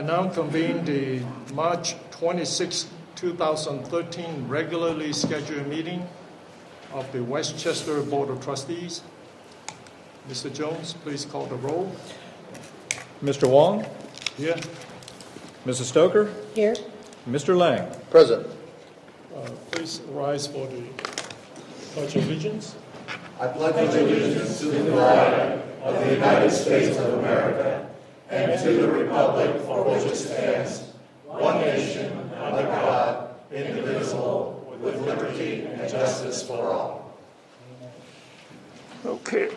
I now convene the March 26, 2013 regularly scheduled meeting of the Westchester Board of Trustees. Mr. Jones, please call the roll. Mr. Wong? Here. Mrs. Stoker? Here. Mr. Lang? Present. Please rise for the Pledge of Allegiance. I pledge allegiance to the flag of the United States of America and to the republic for which it stands, one nation, under God, indivisible, with liberty and justice for all. Okay.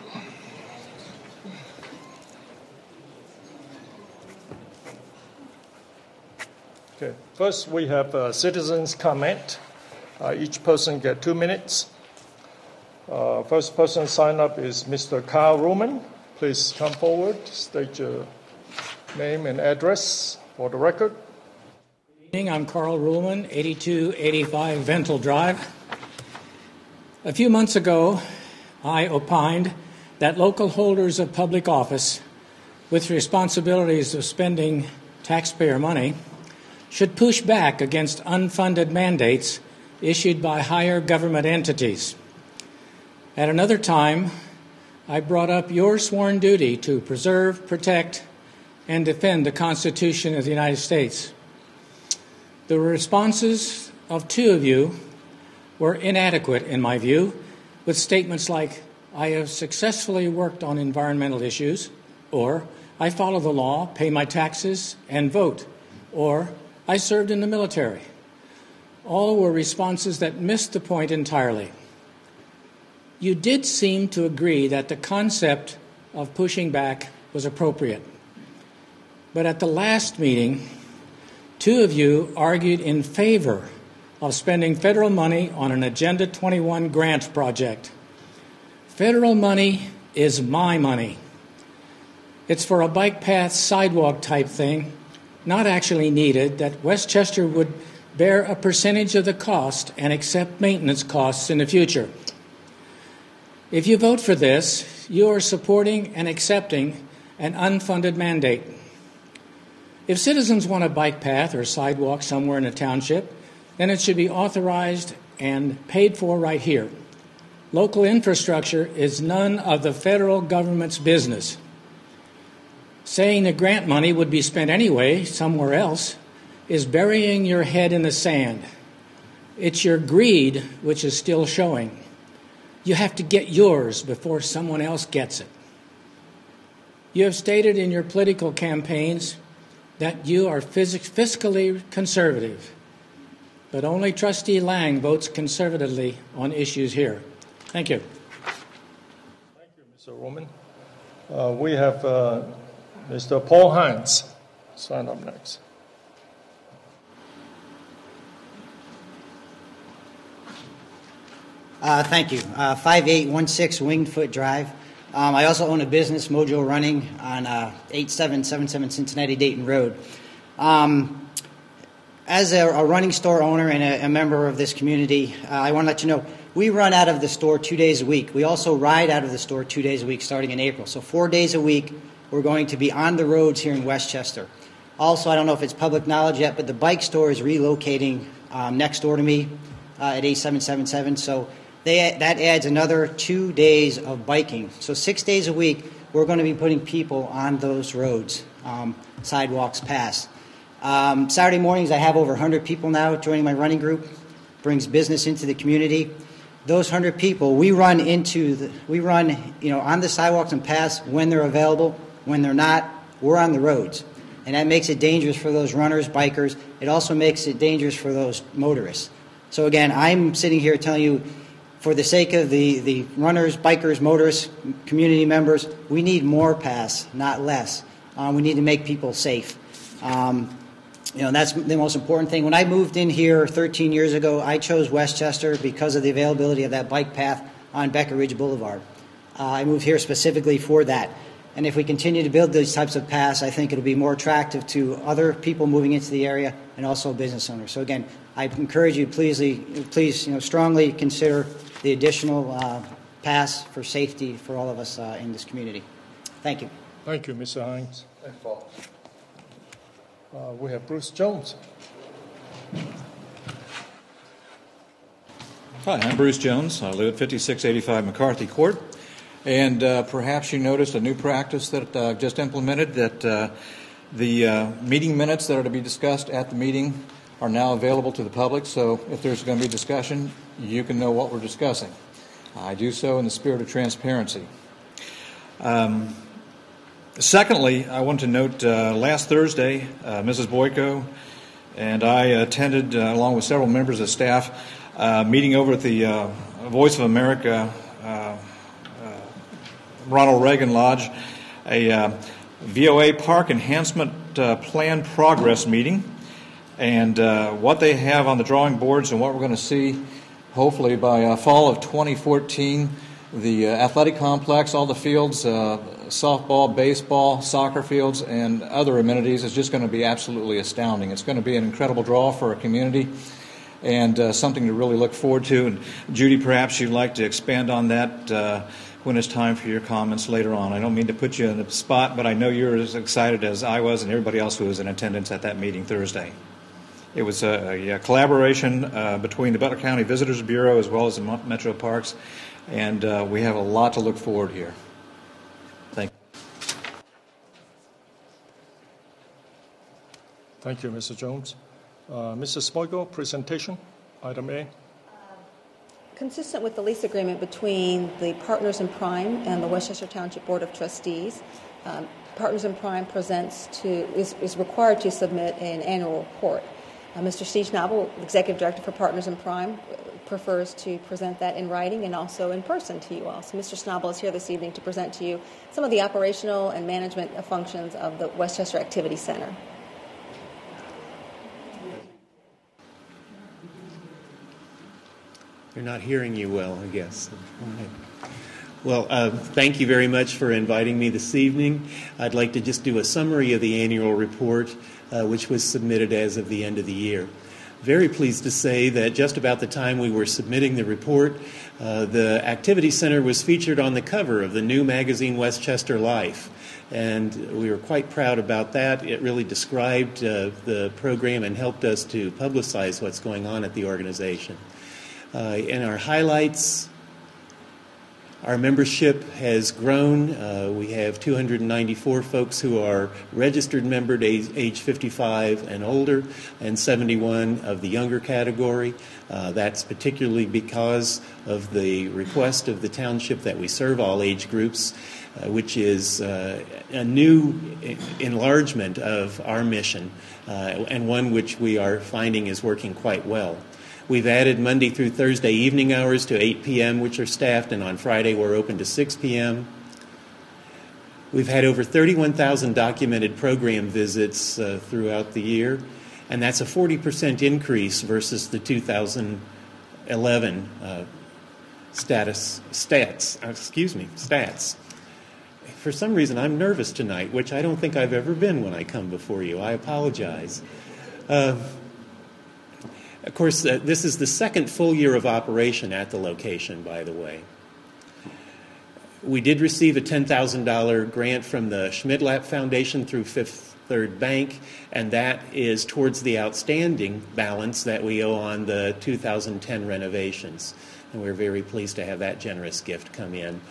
Okay. First, we have a citizens' comment. Each person get 2 minutes. First person signed up is Mr. Carl Ruman. Please come forward, state your name and address for the record. Good evening. I'm Carl Ruhlman, 8285 Vental Drive. A few months ago, I opined that local holders of public office with responsibilities of spending taxpayer money should push back against unfunded mandates issued by higher government entities. At another time, I brought up your sworn duty to preserve, protect, and defend the Constitution of the United States. The responses of two of you were inadequate, in my view, with statements like, I have successfully worked on environmental issues, or I follow the law, pay my taxes, and vote, or I served in the military. All were responses that missed the point entirely. You did seem to agree that the concept of pushing back was appropriate. But at the last meeting, two of you argued in favor of spending federal money on an Agenda 21 grant project. Federal money is my money. It's for a bike path sidewalk type thing, not actually needed, that Westchester would bear a percentage of the cost and accept maintenance costs in the future. If you vote for this, you are supporting and accepting an unfunded mandate. If citizens want a bike path or sidewalk somewhere in a township, then it should be authorized and paid for right here. Local infrastructure is none of the federal government's business. Saying the grant money would be spent anyway somewhere else is burying your head in the sand. It's your greed which is still showing. You have to get yours before someone else gets it. You have stated in your political campaigns that you are fiscally conservative, but only Trustee Lang votes conservatively on issues here. Thank you. Thank you, Mr. Roman. We have Mr. Paul Hines sign up next. Thank you. 5816 Winged Foot Drive. I also own a business, Mojo Running, on 8777 Cincinnati Dayton Road. As a running store owner and a member of this community, I want to let you know we run out of the store 2 days a week. We also ride out of the store 2 days a week starting in April. So 4 days a week we're going to be on the roads here in Westchester. Also, I don't know if it's public knowledge yet, but the bike store is relocating next door to me at 8777. So that adds another 2 days of biking. So 6 days a week, we're going to be putting people on those roads, sidewalks, paths. Saturday mornings, I have over 100 people now joining my running group. Brings business into the community. Those 100 people, we run on the sidewalks and paths when they're available. When they're not, we're on the roads. And that makes it dangerous for those runners, bikers. It also makes it dangerous for those motorists. So again, I'm sitting here telling you, for the sake of the runners, bikers, motorists, community members, we need more paths, not less. We need to make people safe. That's the most important thing. When I moved in here 13 years ago, I chose Westchester because of the availability of that bike path on Becker Ridge Boulevard. I moved here specifically for that. And if we continue to build these types of paths, I think it'll be more attractive to other people moving into the area and also business owners. So again, I encourage you, please, strongly consider the additional paths for safety for all of us in this community. Thank you. Thank you, Mr. Hines. Thanks, Paul. We have Bruce Jones. Hi, I'm Bruce Jones. I live at 5685 McCarthy Court. And perhaps you noticed a new practice that I've just implemented, that the meeting minutes that are to be discussed at the meeting are now available to the public. So if there's going to be discussion, you can know what we're discussing. I do so in the spirit of transparency. Secondly, I want to note last Thursday, Mrs. Boyko and I attended, along with several members of staff, meeting over at the Voice of America Ronald Reagan Lodge, a VOA Park Enhancement Plan Progress meeting, and what they have on the drawing boards and what we're going to see, hopefully by fall of 2014, the athletic complex, all the fields, softball, baseball, soccer fields, and other amenities is just going to be absolutely astounding. It's going to be an incredible draw for our community and something to really look forward to. And Judy, perhaps you'd like to expand on that when it's time for your comments later on. I don't mean to put you in the spot, but I know you're as excited as I was and everybody else who was in attendance at that meeting Thursday. It was a collaboration between the Butler County Visitors Bureau as well as the Metro Parks, and we have a lot to look forward here. Thank you. Thank you, Mr. Jones. Mrs. Boyko, presentation, item A. Consistent with the lease agreement between the Partners in Crime and the Westchester Township Board of Trustees, Partners in Crime is required to submit an annual report. Mr. Steve Schnabel, Executive Director for Partners in Crime, prefers to present that in writing and also in person to you all. So Mr. Schnabel is here this evening to present to you some of the operational and management functions of the Westchester Activity Center. They're not hearing you well, I guess. Well, thank you very much for inviting me this evening. I'd like to just do a summary of the annual report, which was submitted as of the end of the year. Very pleased to say that just about the time we were submitting the report, the Activity Center was featured on the cover of the new magazine Westchester Life. And we were quite proud about that. It really described the program and helped us to publicize what's going on at the organization. In our highlights, our membership has grown. We have 294 folks who are registered membered age 55 and older, and 71 of the younger category. That's particularly because of the request of the township that we serve all age groups, which is a new enlargement of our mission, and one which we are finding is working quite well. We've added Monday through Thursday evening hours to 8 p.m., which are staffed, and on Friday we're open to 6 p.m. We've had over 31,000 documented program visits throughout the year, and that's a 40% increase versus the 2011 stats. For some reason, I'm nervous tonight, which I don't think I've ever been when I come before you. I apologize. Of course, this is the second full year of operation at the location, by the way. We did receive a $10,000 grant from the Schmidlap Foundation through Fifth Third Bank, and that is towards the outstanding balance that we owe on the 2010 renovations. And we're very pleased to have that generous gift come in.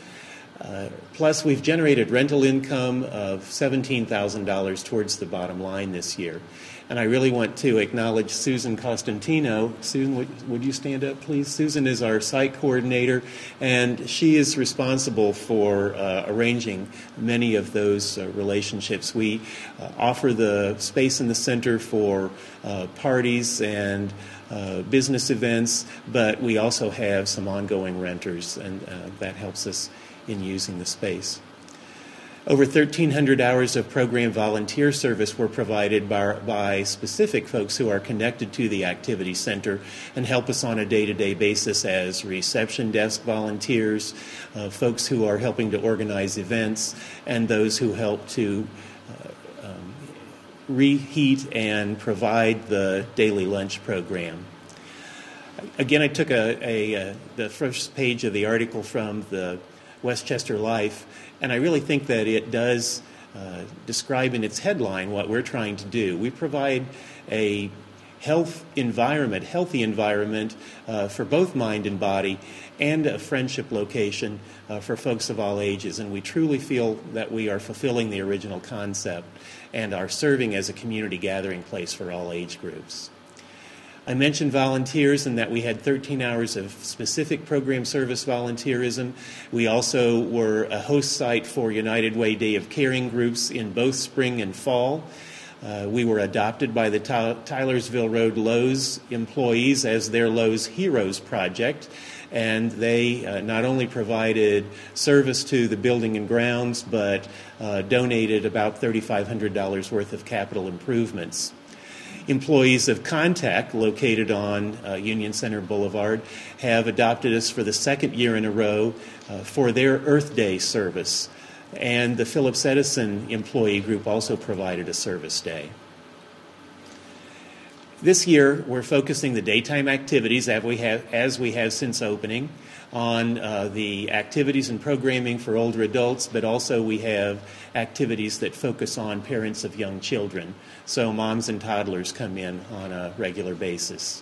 Plus, we've generated rental income of $17,000 towards the bottom line this year. And I really want to acknowledge Susan Costantino. Susan, would you stand up, please? Susan is our site coordinator, and she is responsible for arranging many of those relationships. We offer the space in the center for parties and business events, but we also have some ongoing renters, and that helps us in using the space. Over 1,300 hours of program volunteer service were provided by specific folks who are connected to the Activity Center and help us on a day-to-day basis as reception desk volunteers, folks who are helping to organize events, and those who help to reheat and provide the daily lunch program. Again, I took the first page of the article from the Westchester Life, and I really think that it does describe in its headline what we're trying to do. We provide a healthy environment for both mind and body, and a friendship location for folks of all ages. And we truly feel that we are fulfilling the original concept and are serving as a community gathering place for all age groups. I mentioned volunteers and that we had 13 hours of specific program service volunteerism. We also were a host site for United Way Day of Caring groups in both spring and fall. We were adopted by the Tylersville Road Lowe's employees as their Lowe's Heroes Project, and they not only provided service to the building and grounds, but donated about $3,500 worth of capital improvements. Employees of Contact, located on Union Center Boulevard, have adopted us for the second year in a row for their Earth Day service. And the Phillips Edison employee group also provided a service day. This year, we're focusing the daytime activities, as we have since opening, on the activities and programming for older adults, but also we have activities that focus on parents of young children. So moms and toddlers come in on a regular basis.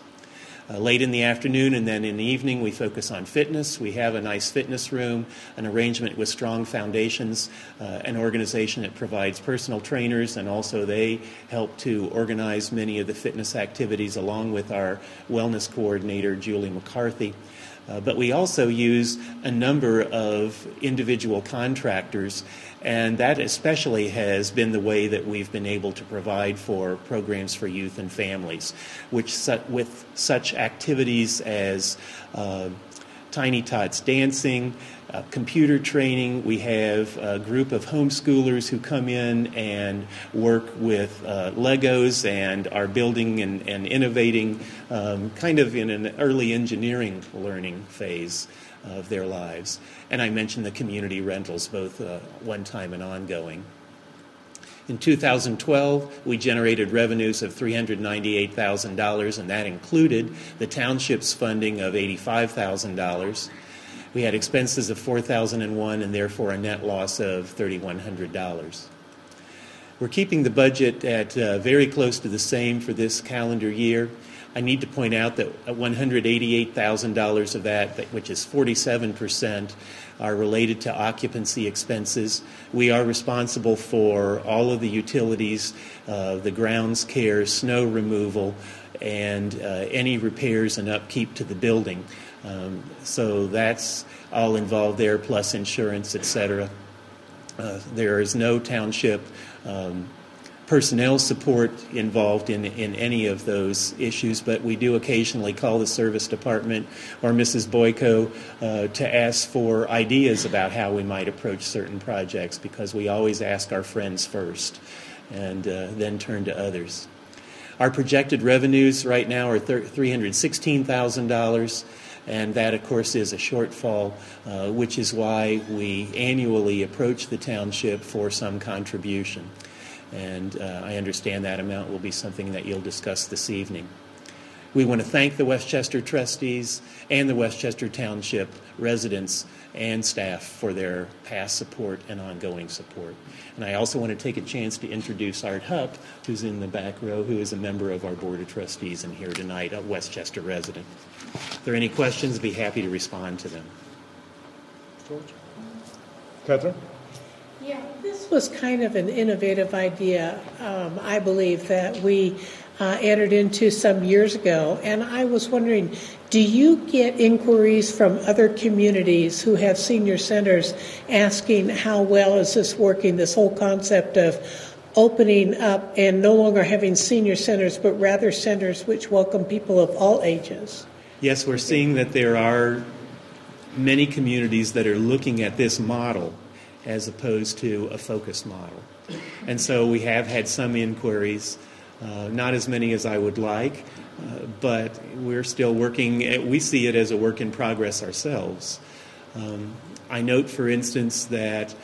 Late in the afternoon and then in the evening, we focus on fitness. We have a nice fitness room, an arrangement with Strong Foundations, an organization that provides personal trainers, and also they help to organize many of the fitness activities along with our wellness coordinator, Julie McCarthy. But we also use a number of individual contractors, and that especially has been the way that we've been able to provide for programs for youth and families, with such activities as Tiny Tots dancing, computer training. We have a group of homeschoolers who come in and work with Legos and are building and innovating kind of in an early engineering learning phase of their lives. And I mentioned the community rentals, both one-time and ongoing. In 2012, we generated revenues of $398,000, and that included the township's funding of $85,000. We had expenses of $4,001 and therefore a net loss of $3,100. We're keeping the budget at very close to the same for this calendar year. I need to point out that $188,000 of that, which is 47%, are related to occupancy expenses. We are responsible for all of the utilities, the grounds care, snow removal, and any repairs and upkeep to the building. So that's all involved there, plus insurance, etc. There is no township personnel support involved in any of those issues, but we do occasionally call the service department or Mrs. Boyko to ask for ideas about how we might approach certain projects, because we always ask our friends first and then turn to others. Our projected revenues right now are $316,000, and that, of course, is a shortfall, which is why we annually approach the township for some contribution. And I understand that amount will be something that you'll discuss this evening. We want to thank the Westchester trustees and the Westchester Township residents and staff for their past support and ongoing support. And I also want to take a chance to introduce Art Hupp, who's in the back row, who is a member of our Board of Trustees and here tonight, a Westchester resident. If there are any questions, I'd be happy to respond to them. George? Catherine? Yeah, this was kind of an innovative idea, I believe, that we entered into some years ago. And I was wondering, do you get inquiries from other communities who have senior centers asking how well is this working, this whole concept of opening up and no longer having senior centers, but rather centers which welcome people of all ages? Yes, we're seeing that there are many communities that are looking at this model as opposed to a focused model. And so we have had some inquiries, not as many as I would like, but we're still working. We see it as a work in progress ourselves. I note, for instance, that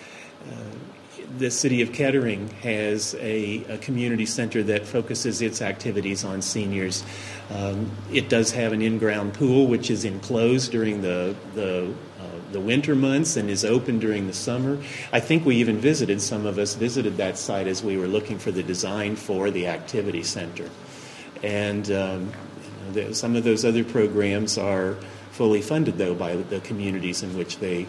the city of Kettering has a community center that focuses its activities on seniors. It does have an in-ground pool, which is enclosed during the winter months and is open during the summer. I think some of us visited that site as we were looking for the design for the activity center. And some of those other programs are fully funded, though, by the communities in which they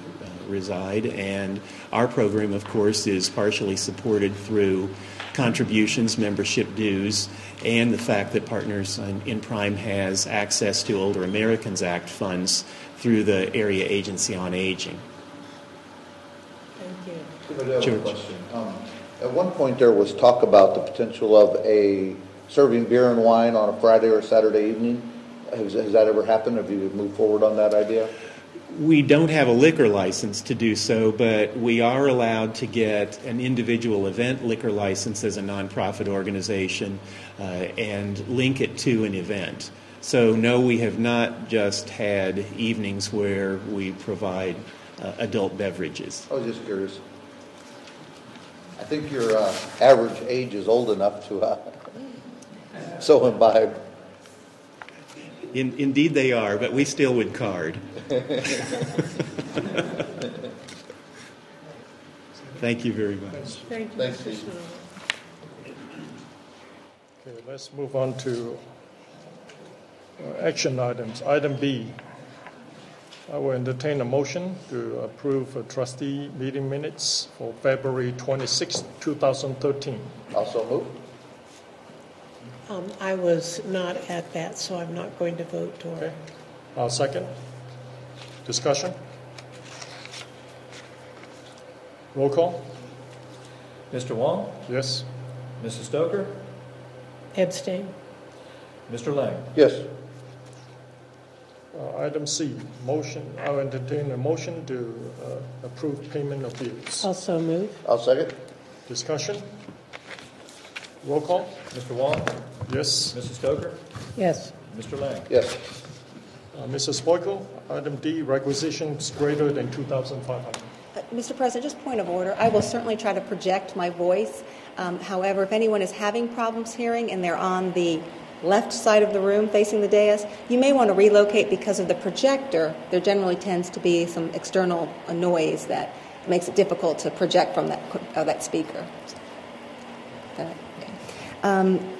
reside. And our program, of course, is partially supported through contributions, membership dues, and the fact that Partners in Prime has access to Older Americans Act funds through the Area Agency on Aging. Thank you. I do have George. a question. At one point there was talk about the potential of serving beer and wine on a Friday or Saturday evening. Has that ever happened? Have you moved forward on that idea? We don't have a liquor license to do so, but we are allowed to get an individual event liquor license as a nonprofit organization and link it to an event. So no, we have not just had evenings where we provide adult beverages. I was just curious. I think your average age is old enough to so imbibe. Indeed they are, but we still would card. Thank you very much. Thank you. Thanks, Steve. Okay, let's move on to action items. Item B. I will entertain a motion to approve a trustee meeting minutes for February 26, 2013. Also move. I was not at that, so I'm not going to vote or. Okay. I'll second. Discussion? Roll call? Mr. Wong, Yes. Mrs. Stoker, Abstain. Mr. Lang. Yes. Item C, motion. I'll entertain a motion to approve payment of bills. Also move. I'll second. Discussion? Roll call? Mr. Wong, Yes. Mrs. Stoker, Yes. Mr. Lang. Yes. Mrs. Boyko, item D, requisitions greater than 2,500. Mr. President, just point of order. I will certainly try to project my voice. However, if anyone is having problems hearing and they're on the left side of the room facing the dais, you may want to relocate because of the projector. There generally tends to be some external noise that makes it difficult to project from that speaker.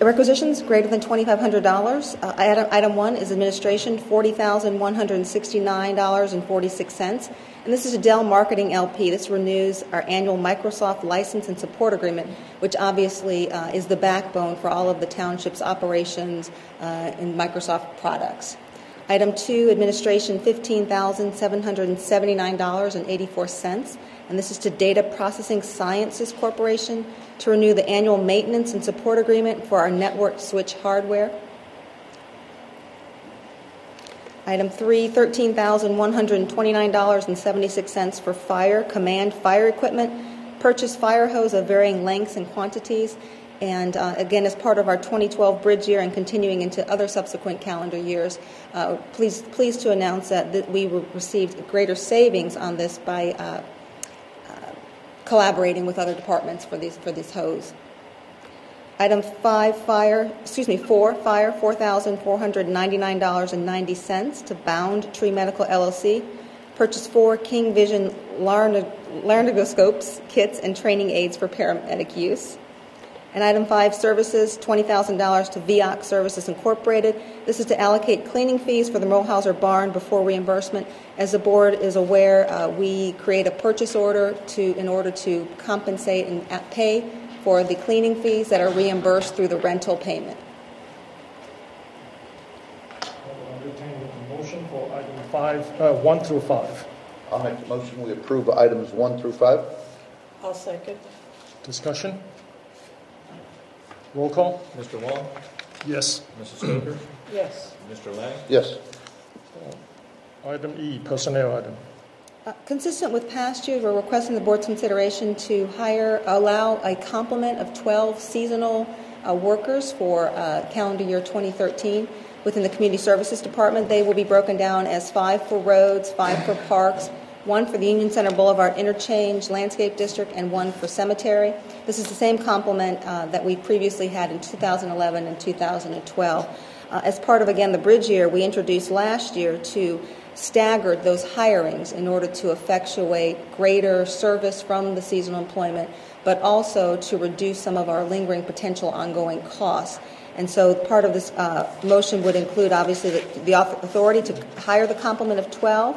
Requisitions greater than $2,500. Item 1 is administration, $40,169.46. And this is a Dell Marketing LP. This renews our annual Microsoft license and support agreement, which obviously is the backbone for all of the township's operations in Microsoft products. Item 2, administration, $15,779.84. And this is to Data Processing Sciences Corporation to renew the annual maintenance and support agreement for our network switch hardware. Item 3, $13,129.76 for command fire equipment, purchase fire hose of varying lengths and quantities, and again, as part of our 2012 bridge year and continuing into other subsequent calendar years, pleased to announce that we received greater savings on this by collaborating with other departments for this hose. Item 4, fire, $4,499.90 to Bound Tree Medical LLC. Purchase 4 King Vision laryngoscopes, kits, and training aids for paramedic use. And item 5, services, $20,000 to VOC Services Incorporated. This is to allocate cleaning fees for the Mulhauser barn before reimbursement. As the board is aware, we create a purchase order in order to compensate and pay for the cleaning fees that are reimbursed through the rental payment. I'll entertain a motion for item 1 through 5. I'll make the motion. We approve items 1 through 5. I'll second. Discussion? Roll call? Mr. Wong, Yes. Mrs. Stoker, Yes. Mr. Lang. Yes. Item E, personnel item. Consistent with past years, we're requesting the board's consideration to allow a complement of 12 seasonal workers for calendar year 2013 within the Community Services Department. They will be broken down as 5 for roads, 5 for parks, one for the Union Center Boulevard Interchange Landscape District, and one for Cemetery. This is the same complement that we previously had in 2011 and 2012. As part of, again, the bridge year, we introduced last year to stagger those hirings in order to effectuate greater service from the seasonal employment, but also to reduce some of our lingering potential ongoing costs. And so part of this motion would include, obviously, the authority to hire the complement of 12,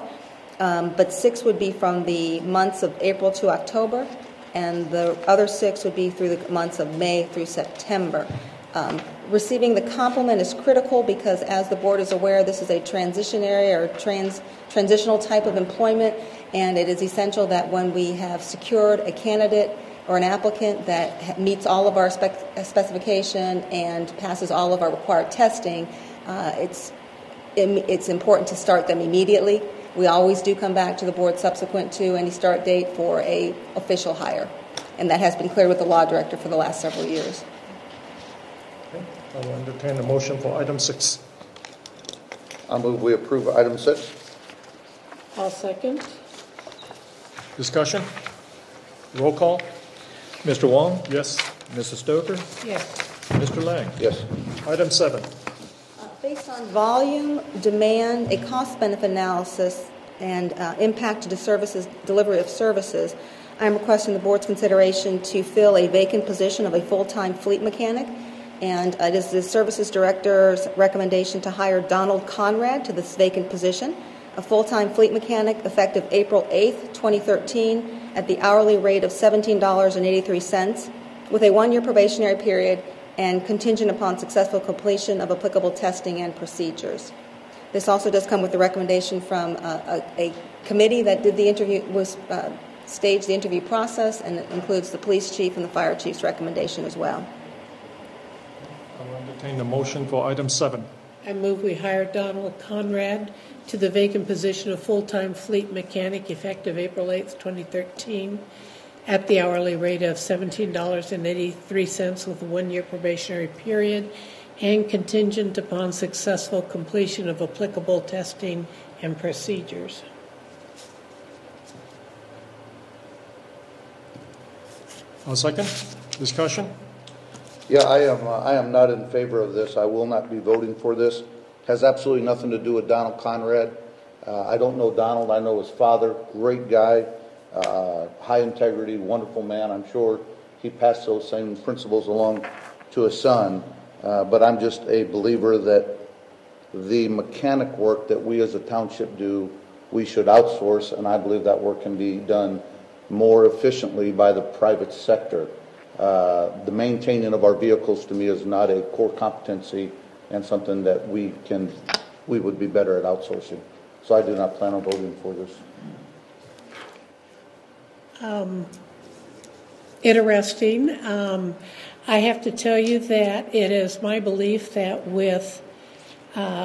but 6 would be from the months of April to October, and the other 6 would be through the months of May through September. Receiving the complement is critical because, as the board is aware, this is a transitionary or transitional type of employment, and it is essential that when we have secured a candidate or an applicant that meets all of our specification and passes all of our required testing, it's important to start them immediately. We always do come back to the board subsequent to any start date for a official hire, and that has been cleared with the law director for the last several years. I will entertain a motion for item 6. I move we approve item 6. I'll second. Discussion? Roll call? Mr. Wong? Yes. Mrs. Stoker? Yes. Mr. Lang? Yes. Item 7. Based on volume, demand, a cost-benefit analysis, and impact to the services, delivery of services, I am requesting the board's consideration to fill a vacant position of a full-time fleet mechanic. And it is the services director's recommendation to hire Donald Conrad to this vacant position, a full-time fleet mechanic effective April 8th, 2013, at the hourly rate of $17.83, with a 1-year probationary period and contingent upon successful completion of applicable testing and procedures. This also does come with the recommendation from a committee that did the interview, staged the interview process, and it includes the police chief and the fire chief's recommendation as well. I will entertain the motion for item 7. I move we hire Donald Conrad to the vacant position of full-time fleet mechanic effective April 8th, 2013, at the hourly rate of $17.83 with a 1-year probationary period and contingent upon successful completion of applicable testing and procedures. I'll second. Discussion? Yeah, I am not in favor of this. I will not be voting for this. Has absolutely nothing to do with Donald Conrad. I don't know Donald. I know his father. Great guy, high integrity, wonderful man. I'm sure he passed those same principles along to his son. But I'm just a believer that the mechanic work that we as a township do, we should outsource, and I believe that work can be done more efficiently by the private sector. The maintaining of our vehicles, to me, is not a core competency and something that we would be better at outsourcing. So I do not plan on voting for this. Interesting. I have to tell you that it is my belief that with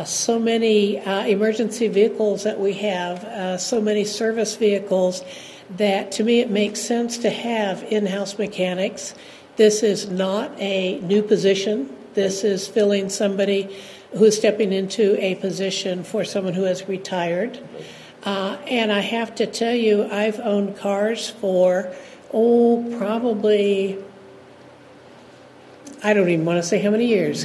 so many emergency vehicles that we have, so many service vehicles, that to me it makes sense to have in-house mechanics. This is not a new position. This is filling somebody who's stepping into a position for someone who has retired. And I have to tell you, I've owned cars for, probably, I don't even want to say how many years,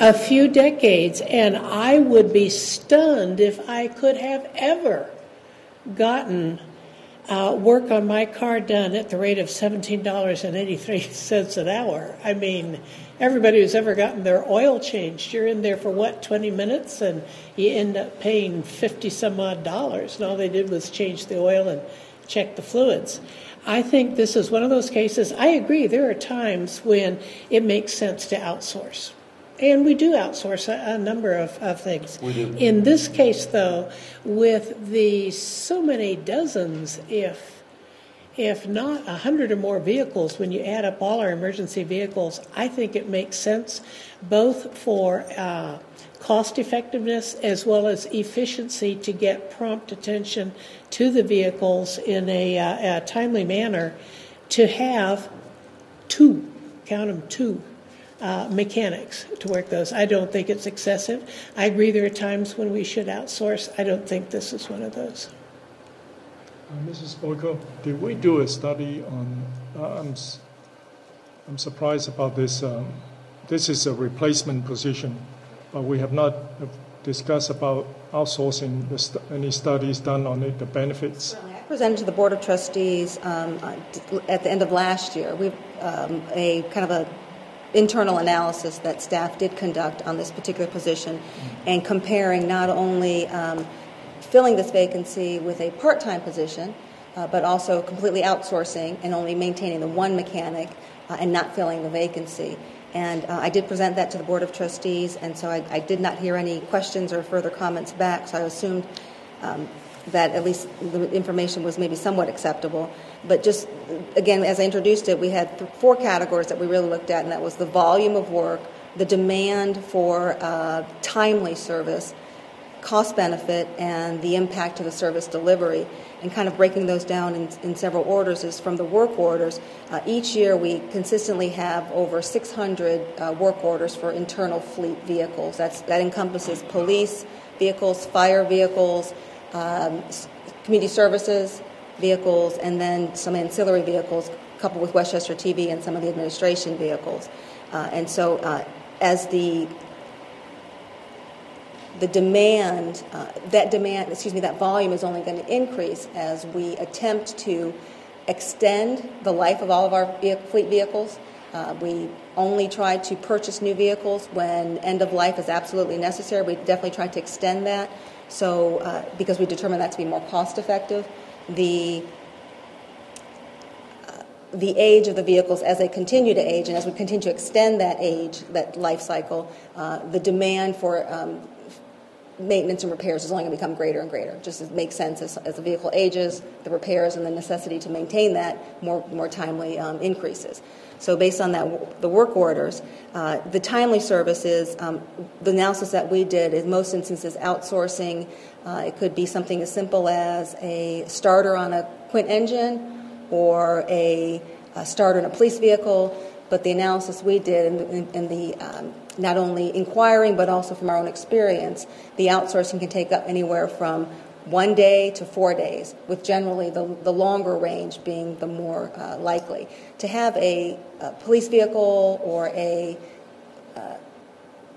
a few decades, and I would be stunned if I could have ever gotten work on my car done at the rate of $17.83 an hour. I mean, everybody who's ever gotten their oil changed, you're in there for, 20 minutes, and you end up paying $50-some-odd, and all they did was change the oil and check the fluids. I think this is one of those cases. I agree, there are times when it makes sense to outsource. And we do outsource a number of things. We do. In this case, though, with the so many dozens, if not 100 or more vehicles, when you add up all our emergency vehicles, I think it makes sense both for cost effectiveness as well as efficiency to get prompt attention to the vehicles in a timely manner, to have two mechanics to work those. I don't think it's excessive. I agree there are times when we should outsource. I don't think this is one of those. Mrs. Boyko, did we do a study on? I'm surprised about this. This is a replacement position, but we have not discussed about outsourcing. Any studies done on it, the benefits? I presented to the Board of Trustees at the end of last year. We've a kind of a internal analysis that staff did conduct on this particular position, and comparing not only filling this vacancy with a part-time position, but also completely outsourcing and only maintaining the one mechanic and not filling the vacancy. And I did present that to the Board of Trustees, and so I did not hear any questions or further comments back, so I assumed that at least the information was maybe somewhat acceptable. But just, again, as I introduced it, we had 4 categories that we really looked at, and that was the volume of work, the demand for timely service, cost benefit, and the impact to the service delivery. And kind of breaking those down in several orders is from the work orders. Each year we consistently have over 600 work orders for internal fleet vehicles. That encompasses police vehicles, fire vehicles, community services vehicles, and then some ancillary vehicles coupled with Westchester TV and some of the administration vehicles. And so as the demand, that volume is only going to increase as we attempt to extend the life of all of our fleet vehicles. We only try to purchase new vehicles when end of life is absolutely necessary. We definitely try to extend that, so because we determine that to be more cost effective. The age of the vehicles as they continue to age, and as we continue to extend that age, that life cycle, the demand for maintenance and repairs is only going to become greater and greater. Just as makes sense as the vehicle ages, the repairs and the necessity to maintain that more timely increases. So based on that, the work orders, the timely services, the analysis that we did in most instances outsourcing. It could be something as simple as a starter on a Quint engine or a starter in a police vehicle. But the analysis we did in the not only inquiring but also from our own experience, the outsourcing can take up anywhere from 1 day to 4 days, with generally the longer range being the more likely. To have a police vehicle or a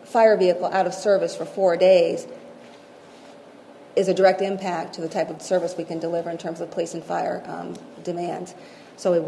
fire vehicle out of service for 4 days is a direct impact to the type of service we can deliver in terms of police and fire demands. So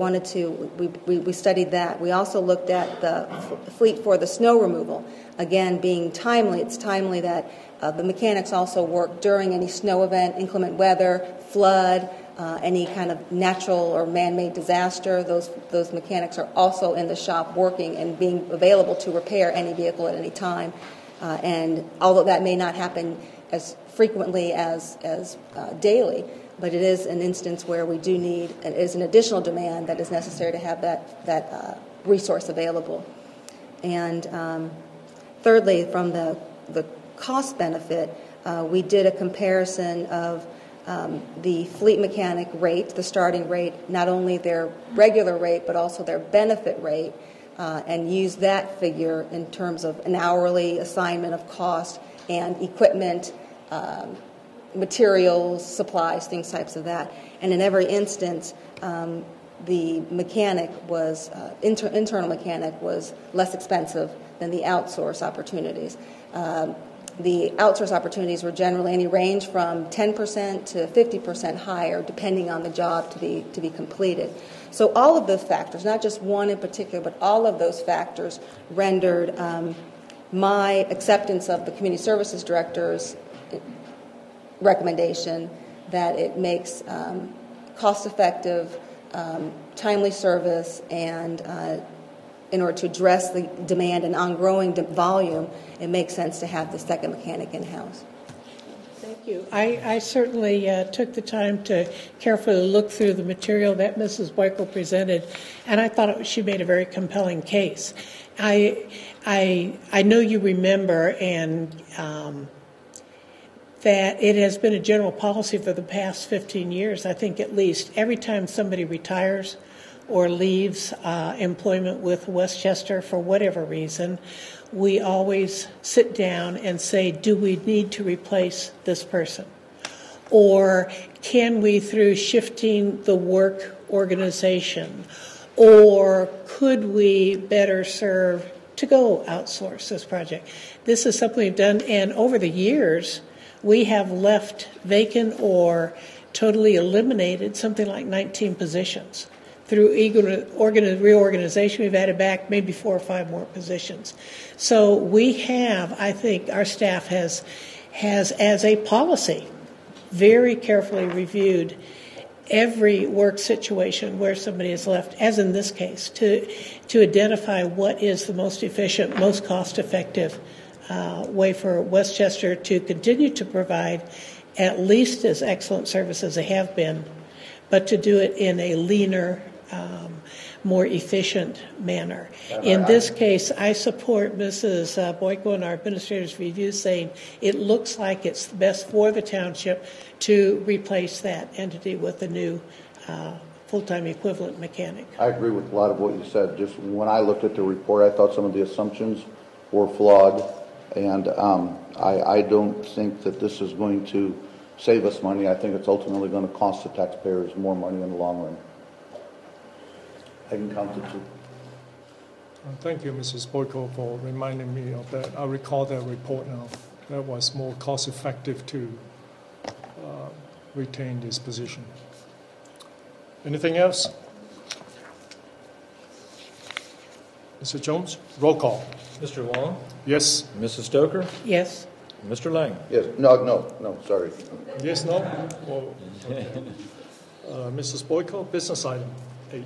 we studied that. We also looked at the fleet for the snow removal. Again, being timely, it's timely that the mechanics also work during any snow event, inclement weather, flood, any kind of natural or man-made disaster. Those mechanics are also in the shop working and being available to repair any vehicle at any time. And although that may not happen as frequently as daily, but it is an instance where we do need, it is an additional demand that is necessary to have that resource available. And thirdly, from the cost benefit, we did a comparison of the fleet mechanic rate, the starting rate, not only their regular rate, but also their benefit rate, and use that figure in terms of an hourly assignment of cost and equipment, materials, supplies, things types of that. And in every instance, the mechanic was, internal mechanic was less expensive than the outsource opportunities. The outsource opportunities were generally any range from 10% to 50% higher, depending on the job to be completed. So all of those factors, not just one in particular, but all of those factors rendered my acceptance of the Community Services Director's recommendation that it makes cost-effective, timely service, and in order to address the demand and ongoing volume, it makes sense to have the second mechanic in-house. Thank you. I certainly took the time to carefully look through the material that Mrs. Boyko presented, and I thought she made a very compelling case. I know you remember and that it has been a general policy for the past 15 years, I think at least, every time somebody retires or leaves employment with Westchester for whatever reason, we always sit down and say, do we need to replace this person? Or can we, through shifting the work organization, or could we better serve to go outsource this project? This is something we've done, and over the years, we have left vacant or totally eliminated something like 19 positions. Through reorganization, we've added back maybe 4 or 5 more positions. So we have, I think, our staff has as a policy, very carefully reviewed every work situation where somebody is left, as in this case, to identify what is the most efficient, most cost-effective way for Westchester to continue to provide at least as excellent service as they have been, but to do it in a leaner, more efficient manner. In this case, I support Mrs. Boyko and our administrator's review saying it looks like it's best for the township to replace that entity with a new full-time equivalent mechanic. I agree with a lot of what you said. Just when I looked at the report, I thought some of the assumptions were flawed, and I don't think that this is going to save us money. I think it's ultimately going to cost the taxpayers more money in the long run. I can count to 2. Thank you, Mrs. Boyko, for reminding me of that. I recall that report now. That was more cost-effective to retain this position. Anything else? Mr. Jones, roll call. Mr. Wong? Yes. Mrs. Stoker? Yes. Mr. Lang? Yes. No, sorry. Yes, no? Well, okay. Mrs. Boyko, business item 8.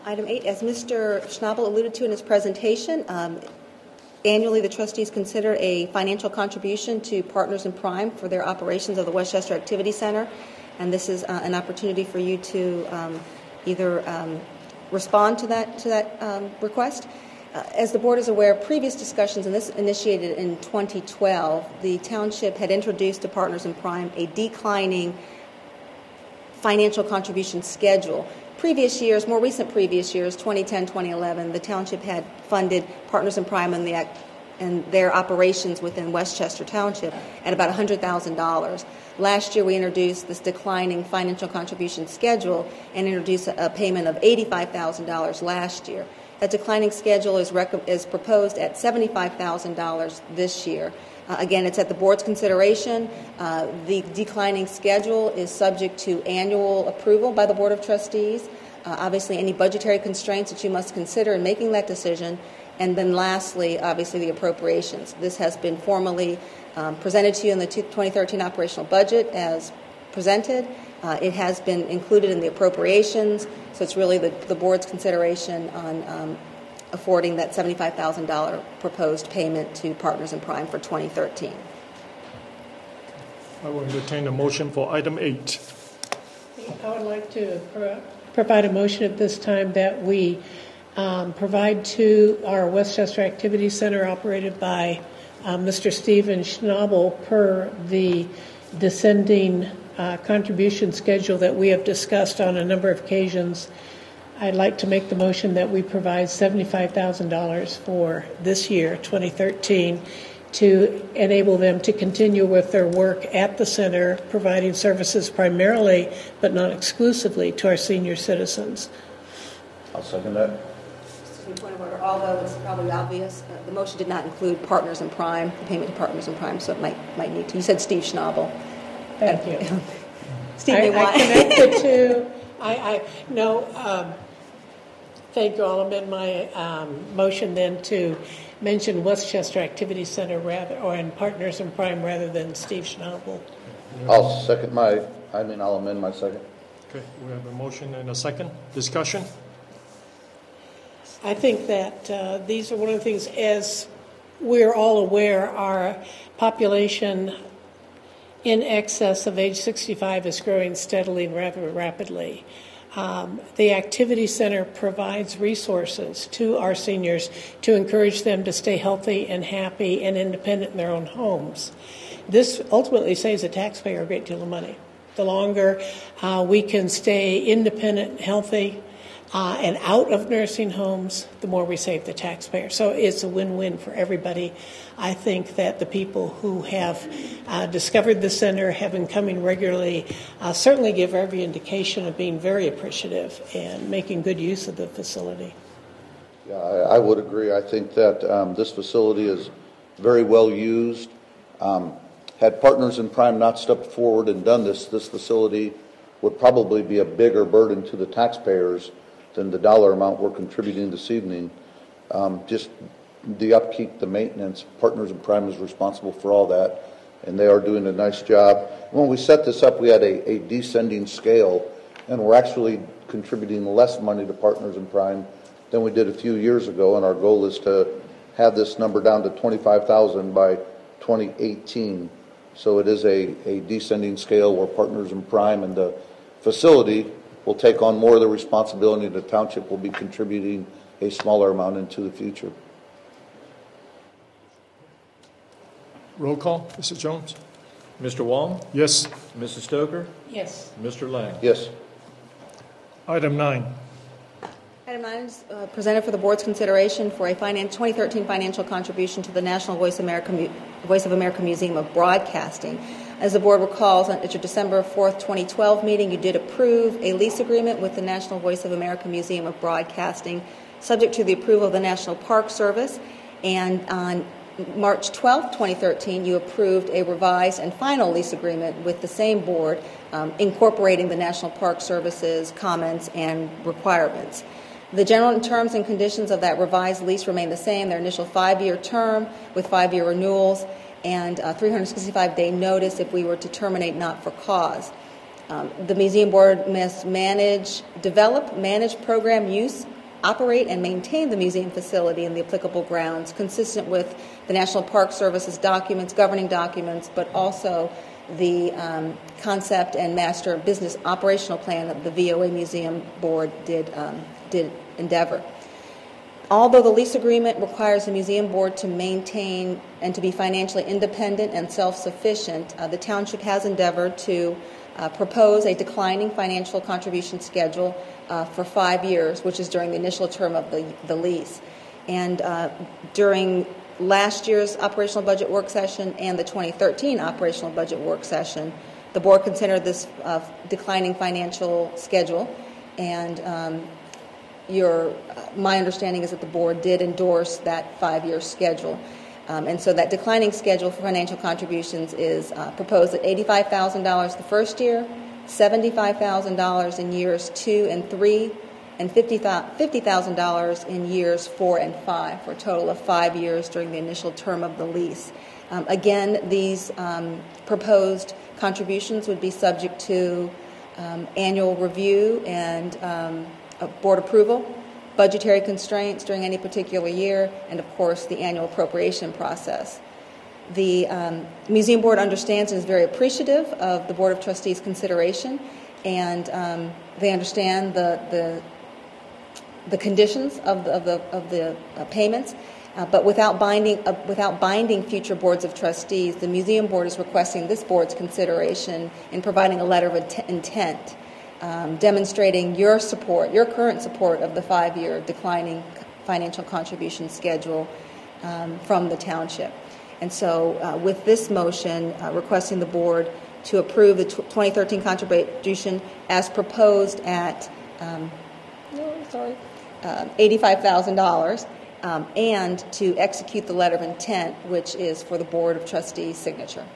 Item 8, as Mr. Schnabel alluded to in his presentation, annually the trustees consider a financial contribution to Partners in Prime for their operations of the Westchester Activity Center, and this is an opportunity for you to either respond to that request. As the board is aware, previous discussions, and this initiated in 2012, the township had introduced to Partners in Prime a declining financial contribution schedule. Previous years, more recent previous years, 2010, 2011, the township had funded Partners in Prime and their operations within Westchester Township at about $100,000. Last year, we introduced this declining financial contribution schedule and introduced a payment of $85,000 last year. That declining schedule is proposed at $75,000 this year. Again, it's at the board's consideration. The declining schedule is subject to annual approval by the Board of Trustees. Obviously, any budgetary constraints that you must consider in making that decision. And then lastly, obviously, the appropriations. This has been formally presented to you in the 2013 operational budget as presented. It has been included in the appropriations, so it's really the board's consideration on affording that $75,000 proposed payment to Partners in Prime for 2013. I will entertain a motion for item 8. I would like to provide a motion at this time that we provide to our Westchester Activity Center operated by Mr. Stephen Schnabel per the descending contribution schedule that we have discussed on a number of occasions. I'd like to make the motion that we provide $75,000 for this year, 2013, to enable them to continue with their work at the center, providing services primarily, but not exclusively, to our senior citizens. I'll second that. Just a point of order, although it's probably obvious, the motion did not include Partners in Prime, the payment to Partners in Prime, so it might need to. You said Steve Schnabel. Thank you. Steve, I connect the two. Thank you. I'll amend my motion then to mention Westchester Activity Center and Partners in Prime rather than Steve Schnabel. I'll amend my second. Okay, we have a motion and a second. Discussion? I think that these are one of the things, as we're all aware, our population in excess of age 65 is growing steadily and rather rapidly. The Activity Center provides resources to our seniors to encourage them to stay healthy and happy and independent in their own homes. This ultimately saves the taxpayer a great deal of money. The longer we can stay independent, healthy, and out of nursing homes, the more we save the taxpayer. So it's a win-win for everybody. I think that the people who have discovered the center, have been coming regularly, certainly give every indication of being very appreciative and making good use of the facility. Yeah, I would agree. I think that this facility is very well used. Had Partners in Crime not stepped forward and done this facility would probably be a bigger burden to the taxpayers than the dollar amount we're contributing this evening. Just the upkeep, the maintenance, Partners in Crime is responsible for all that, and they are doing a nice job. When we set this up, we had a descending scale, and we're actually contributing less money to Partners in Crime than we did a few years ago, and our goal is to have this number down to $25,000 by 2018. So it is a descending scale where Partners in Crime and the facility will take on more of the responsibility. The township will be contributing a smaller amount into the future. Roll call, Mr. Jones? Mr. Wong? Yes. Mrs. Stoker? Yes. Mr. Lang? Yes. Item 9. Item 9 is presented for the board's consideration for a 2013 financial contribution to the National Voice of America Museum of Broadcasting. As the board recalls, at your December 4th, 2012 meeting, you did approve a lease agreement with the National Voice of America Museum of Broadcasting, subject to the approval of the National Park Service. And on March 12th, 2013, you approved a revised and final lease agreement with the same board, incorporating the National Park Service's comments and requirements. The general terms and conditions of that revised lease remain the same. Their initial 5-year term with 5-year renewals and 365-day notice if we were to terminate not for cause. The museum board must develop, manage, program, use, operate, and maintain the museum facility and the applicable grounds consistent with the National Park Service's documents, governing documents, but also the concept and master business operational plan that the VOA Museum Board did endeavor. Although the lease agreement requires the museum board to maintain and to be financially independent and self-sufficient, the township has endeavored to propose a declining financial contribution schedule for 5 years, which is during the initial term of the lease. And during last year's operational budget work session and the 2013 operational budget work session, the board considered this declining financial schedule, and my understanding is that the board did endorse that 5-year schedule. And so that declining schedule for financial contributions is proposed at $85,000 the first year, $75,000 in years 2 and 3, and $50,000 in years 4 and 5, for a total of 5 years during the initial term of the lease. Again, these proposed contributions would be subject to annual review and board approval, budgetary constraints during any particular year, and of course the annual appropriation process. The Museum Board understands and is very appreciative of the Board of Trustees' consideration, and they understand the conditions of the payments, but without binding future boards of trustees, the Museum Board is requesting this board's consideration in providing a letter of intent, demonstrating your current support of the 5-year declining financial contribution schedule from the township. And so with this motion, requesting the board to approve the 2013 contribution as proposed at $85,000, and to execute the letter of intent, which is for the Board of Trustees' signature.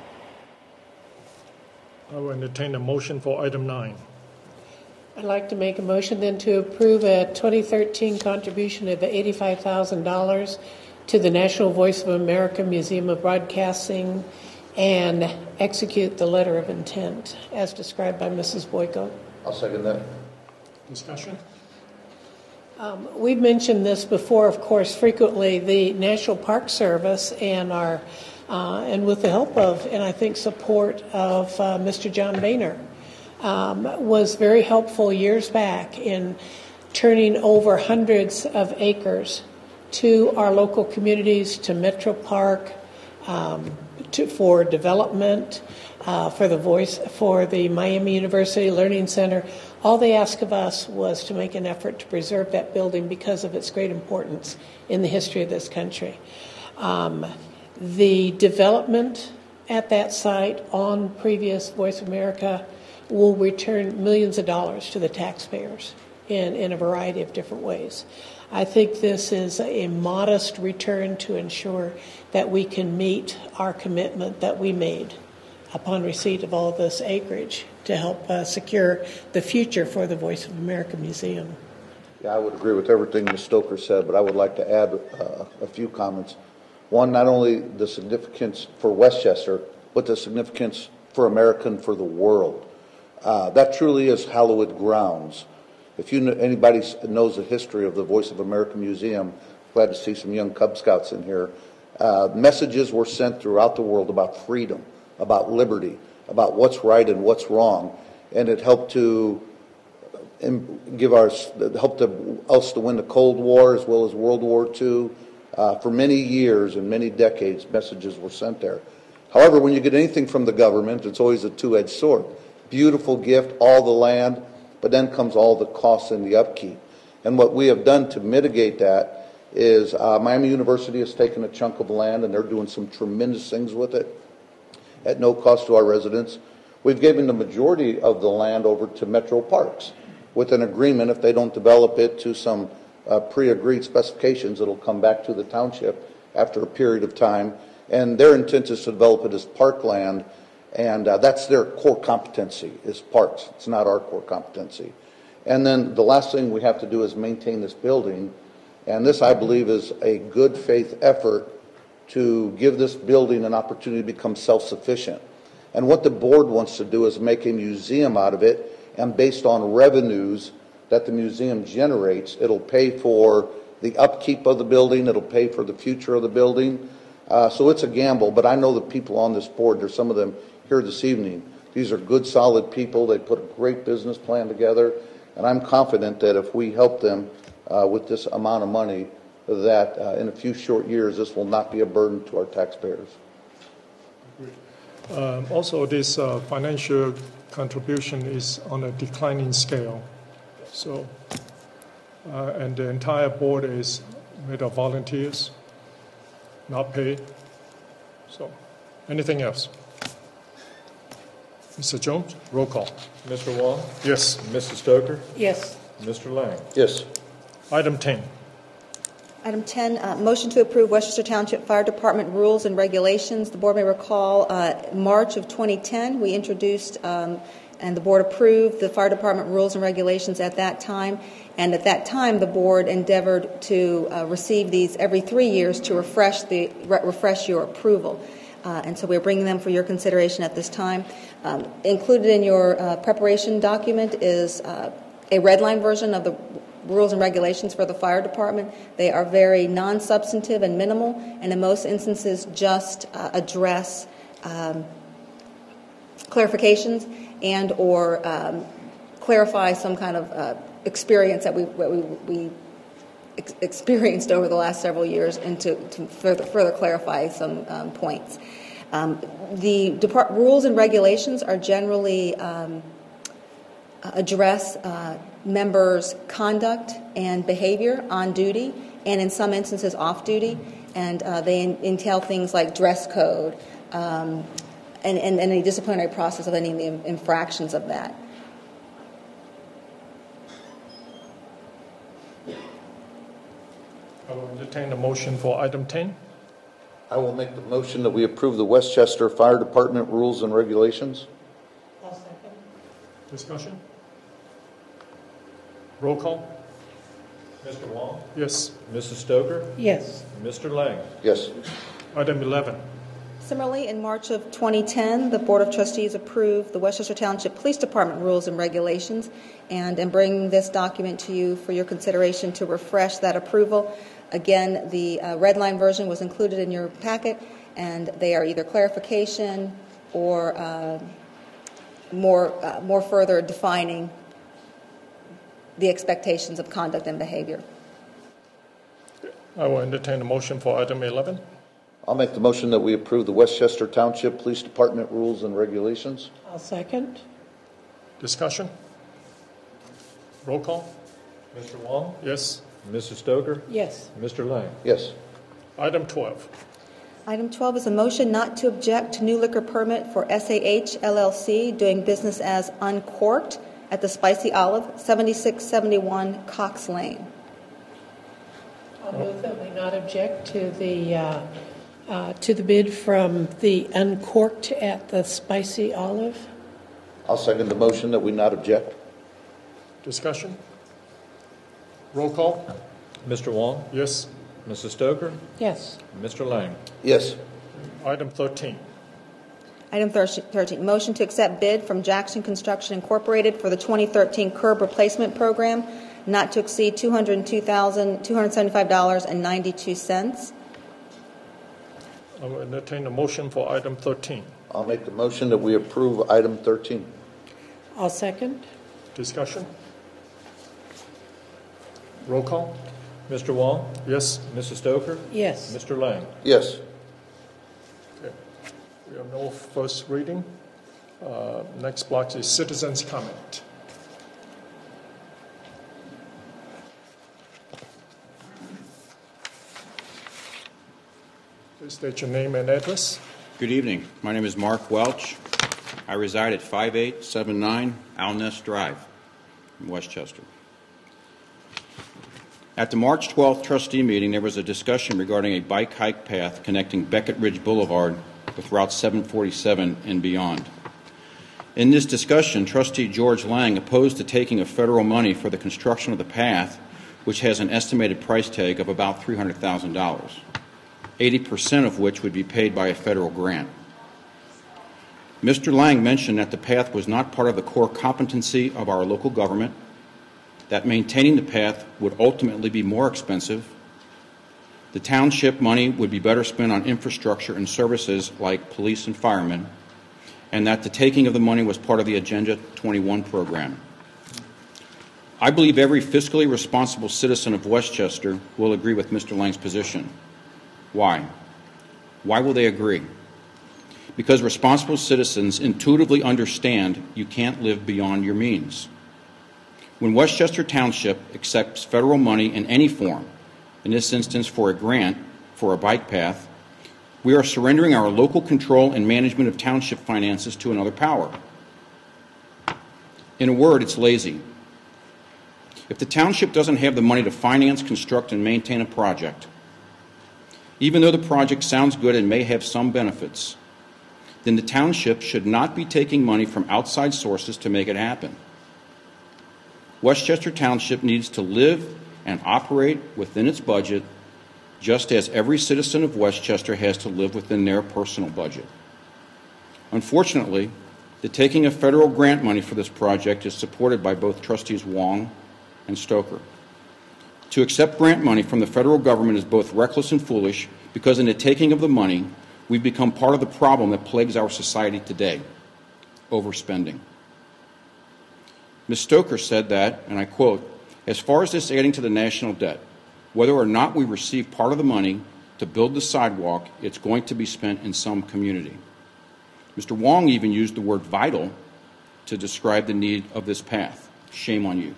I will entertain a motion for item 9. I'd like to make a motion then to approve a 2013 contribution of $85,000 to the National Voice of America Museum of Broadcasting and execute the letter of intent as described by Mrs. Boyko. I'll second that. Discussion? We've mentioned this before, of course, frequently. The National Park Service and with the help of, and I think support of Mr. John Boehner, was very helpful years back in turning over hundreds of acres to our local communities, to Metro Park, for development, for the Miami University Learning Center. All they asked of us was to make an effort to preserve that building because of its great importance in the history of this country. The development at that site on previous Voice of America will return millions of dollars to the taxpayers in a variety of different ways. I think this is a modest return to ensure that we can meet our commitment that we made upon receipt of all of this acreage to help secure the future for the Voice of America Museum. Yeah, I would agree with everything Ms. Stoker said, but I would like to add a few comments. One, not only the significance for Westchester, but the significance for America and for the world. That truly is hallowed grounds. If anybody knows the history of the Voice of America Museum, glad to see some young Cub Scouts in here. Messages were sent throughout the world about freedom, about liberty, about what's right and what's wrong, and it helped to us to win the Cold War as well as World War II. For many years and many decades, messages were sent there. However, when you get anything from the government, it's always a two-edged sword. Beautiful gift, all the land, but then comes all the costs and the upkeep. And what we have done to mitigate that is Miami University has taken a chunk of land, and they're doing some tremendous things with it at no cost to our residents. We've given the majority of the land over to Metro Parks with an agreement, if they don't develop it to some pre-agreed specifications, it'll come back to the township after a period of time. And their intent is to develop it as parkland, and that's their core competency, is parks. It's not our core competency. And then the last thing we have to do is maintain this building, and this, I believe, is a good faith effort to give this building an opportunity to become self-sufficient. And what the board wants to do is make a museum out of it, and based on revenues that the museum generates, it'll pay for the upkeep of the building, it'll pay for the future of the building. So it's a gamble, but I know the people on this board, there's some of them here this evening. These are good, solid people. They put a great business plan together, and I'm confident that if we help them with this amount of money, that in a few short years, this will not be a burden to our taxpayers. Also, this financial contribution is on a declining scale. So, and the entire board is made of volunteers, not paid. So, anything else? Mr. Jones, roll call. Mr. Wong? Yes. Mrs. Stoker? Yes. Mr. Lang? Yes. Item 10. Item 10, motion to approve Westchester Township Fire Department rules and regulations. The board may recall March of 2010, we introduced and the board approved the fire department rules and regulations at that time. And at that time, the board endeavored to receive these every 3 years to refresh your approval. And so we're bringing them for your consideration at this time. Included in your preparation document is a red line version of the rules and regulations for the fire department. They are very non-substantive and minimal, and in most instances just address clarifications and or clarify some kind of experience that we experienced over the last several years, and to further clarify some points. The rules and regulations are generally address members' conduct and behavior on duty, and in some instances off duty, and they entail things like dress code and any disciplinary process of any of the infractions of that. I will entertain a motion for item 10. I will make the motion that we approve the Westchester Fire Department rules and regulations. I'll second. Discussion? Roll call. Mr. Wong? Yes. Mrs. Stoker? Yes. Mr. Lang? Yes. Item 11. Similarly, in March of 2010, the Board of Trustees approved the Westchester Township Police Department rules and regulations, and am bringing this document to you for your consideration to refresh that approval. Again, the red line version was included in your packet, and they are either clarification or more further defining the expectations of conduct and behavior. I will entertain a motion for item 11. I'll make the motion that we approve the Westchester Township Police Department rules and regulations. I'll second. Discussion? Roll call? Mr. Wong? Yes. Mrs. Stoker? Yes. Mr. Lang? Yes. Item 12. Item 12 is a motion not to object to new liquor permit for SAH LLC doing business as Uncorked at the Spicy Olive, 7671 Cox Lane. I'll move that we not object to the bid from the Uncorked at the Spicy Olive. I'll second the motion that we not object. Discussion? Roll call? Mr. Wong? Yes. Mrs. Stoker? Yes. Mr. Lang? Yes. Item 13. Item 13, motion to accept bid from Jackson Construction Incorporated for the 2013 curb replacement program, not to exceed $202,275.92. I will entertain a motion for item 13. I'll make the motion that we approve item 13. I'll second. Discussion? Roll call? Mr. Wong? Yes. Mrs. Stoker? Yes. Mr. Lang? Yes. Okay. We have no first reading. Next block is citizens' comment. Please state your name and address. Good evening. My name is Mark Welch. I reside at 5879 Alness Drive in Westchester. At the March 12th trustee meeting, there was a discussion regarding a bike hike path connecting Beckett Ridge Boulevard with Route 747 and beyond. In this discussion, Trustee George Lang opposed the taking of federal money for the construction of the path, which has an estimated price tag of about $300,000, 80% of which would be paid by a federal grant. Mr. Lang mentioned that the path was not part of the core competency of our local government, that maintaining the path would ultimately be more expensive, the township money would be better spent on infrastructure and services like police and firemen, and that the taking of the money was part of the Agenda 21 program. I believe every fiscally responsible citizen of Westchester will agree with Mr. Lang's position. Why? Why will they agree? Because responsible citizens intuitively understand you can't live beyond your means. When Westchester Township accepts federal money in any form, in this instance for a grant for a bike path, we are surrendering our local control and management of township finances to another power. In a word, it's lazy. If the township doesn't have the money to finance, construct, and maintain a project, even though the project sounds good and may have some benefits, then the township should not be taking money from outside sources to make it happen. Westchester Township needs to live and operate within its budget, just as every citizen of Westchester has to live within their personal budget. Unfortunately, the taking of federal grant money for this project is supported by both Trustees Wong and Stoker. To accept grant money from the federal government is both reckless and foolish, because in the taking of the money, we've become part of the problem that plagues our society today: overspending. Ms. Stoker said that, and I quote, "As far as this adding to the national debt, whether or not we receive part of the money to build the sidewalk, it's going to be spent in some community." Mr. Wong even used the word vital to describe the need of this path. Shame on you.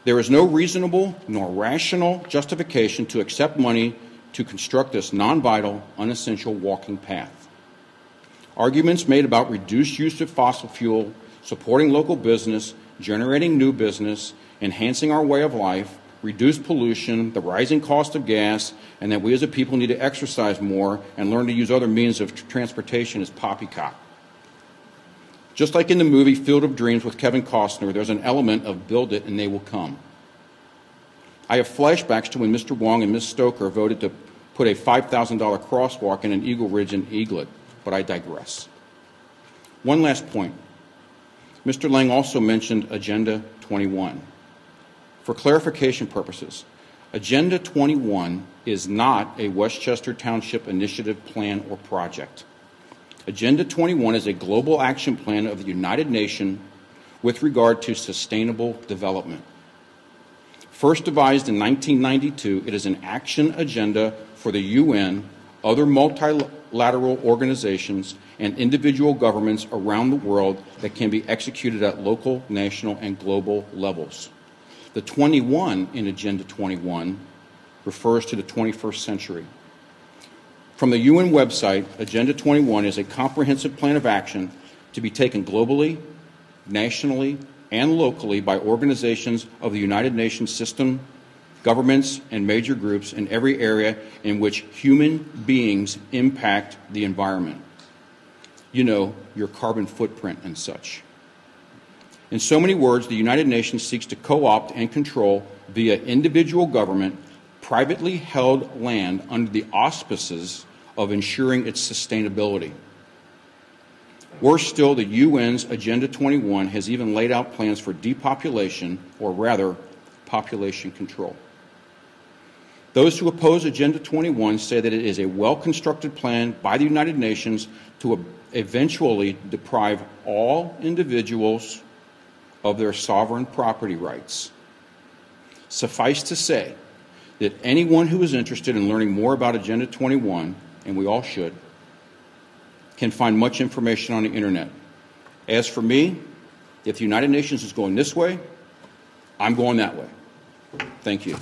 There is no reasonable nor rational justification to accept money to construct this non-vital, unessential walking path. Arguments made about reduced use of fossil fuel, supporting local business, generating new business, enhancing our way of life, reduce pollution, the rising cost of gas, and that we as a people need to exercise more and learn to use other means of transportation is poppycock. Just like in the movie Field of Dreams with Kevin Costner, there's an element of build it and they will come. I have flashbacks to when Mr. Wong and Ms. Stoker voted to put a $5,000 crosswalk in an Eagle Ridge in Eaglet, but I digress. One last point. Mr. Lang also mentioned Agenda 21. For clarification purposes, Agenda 21 is not a Westchester Township initiative, plan, or project. Agenda 21 is a global action plan of the United Nations with regard to sustainable development. First devised in 1992, it is an action agenda for the UN, other multilateral organizations, and individual governments around the world that can be executed at local, national, and global levels. The 21 in Agenda 21 refers to the 21st century. From the UN website, Agenda 21 is a comprehensive plan of action to be taken globally, nationally, and locally by organizations of the United Nations system, governments, and major groups in every area in which human beings impact the environment. You know, your carbon footprint and such. In so many words, the United Nations seeks to co-opt and control, via individual government, privately held land under the auspices of ensuring its sustainability. Worse still, the UN's Agenda 21 has even laid out plans for depopulation, or rather, population control. Those who oppose Agenda 21 say that it is a well-constructed plan by the United Nations to eventually deprive all individuals of their sovereign property rights. Suffice to say that anyone who is interested in learning more about Agenda 21, and we all should, can find much information on the internet. As for me, if the United Nations is going this way, I'm going that way. Thank you.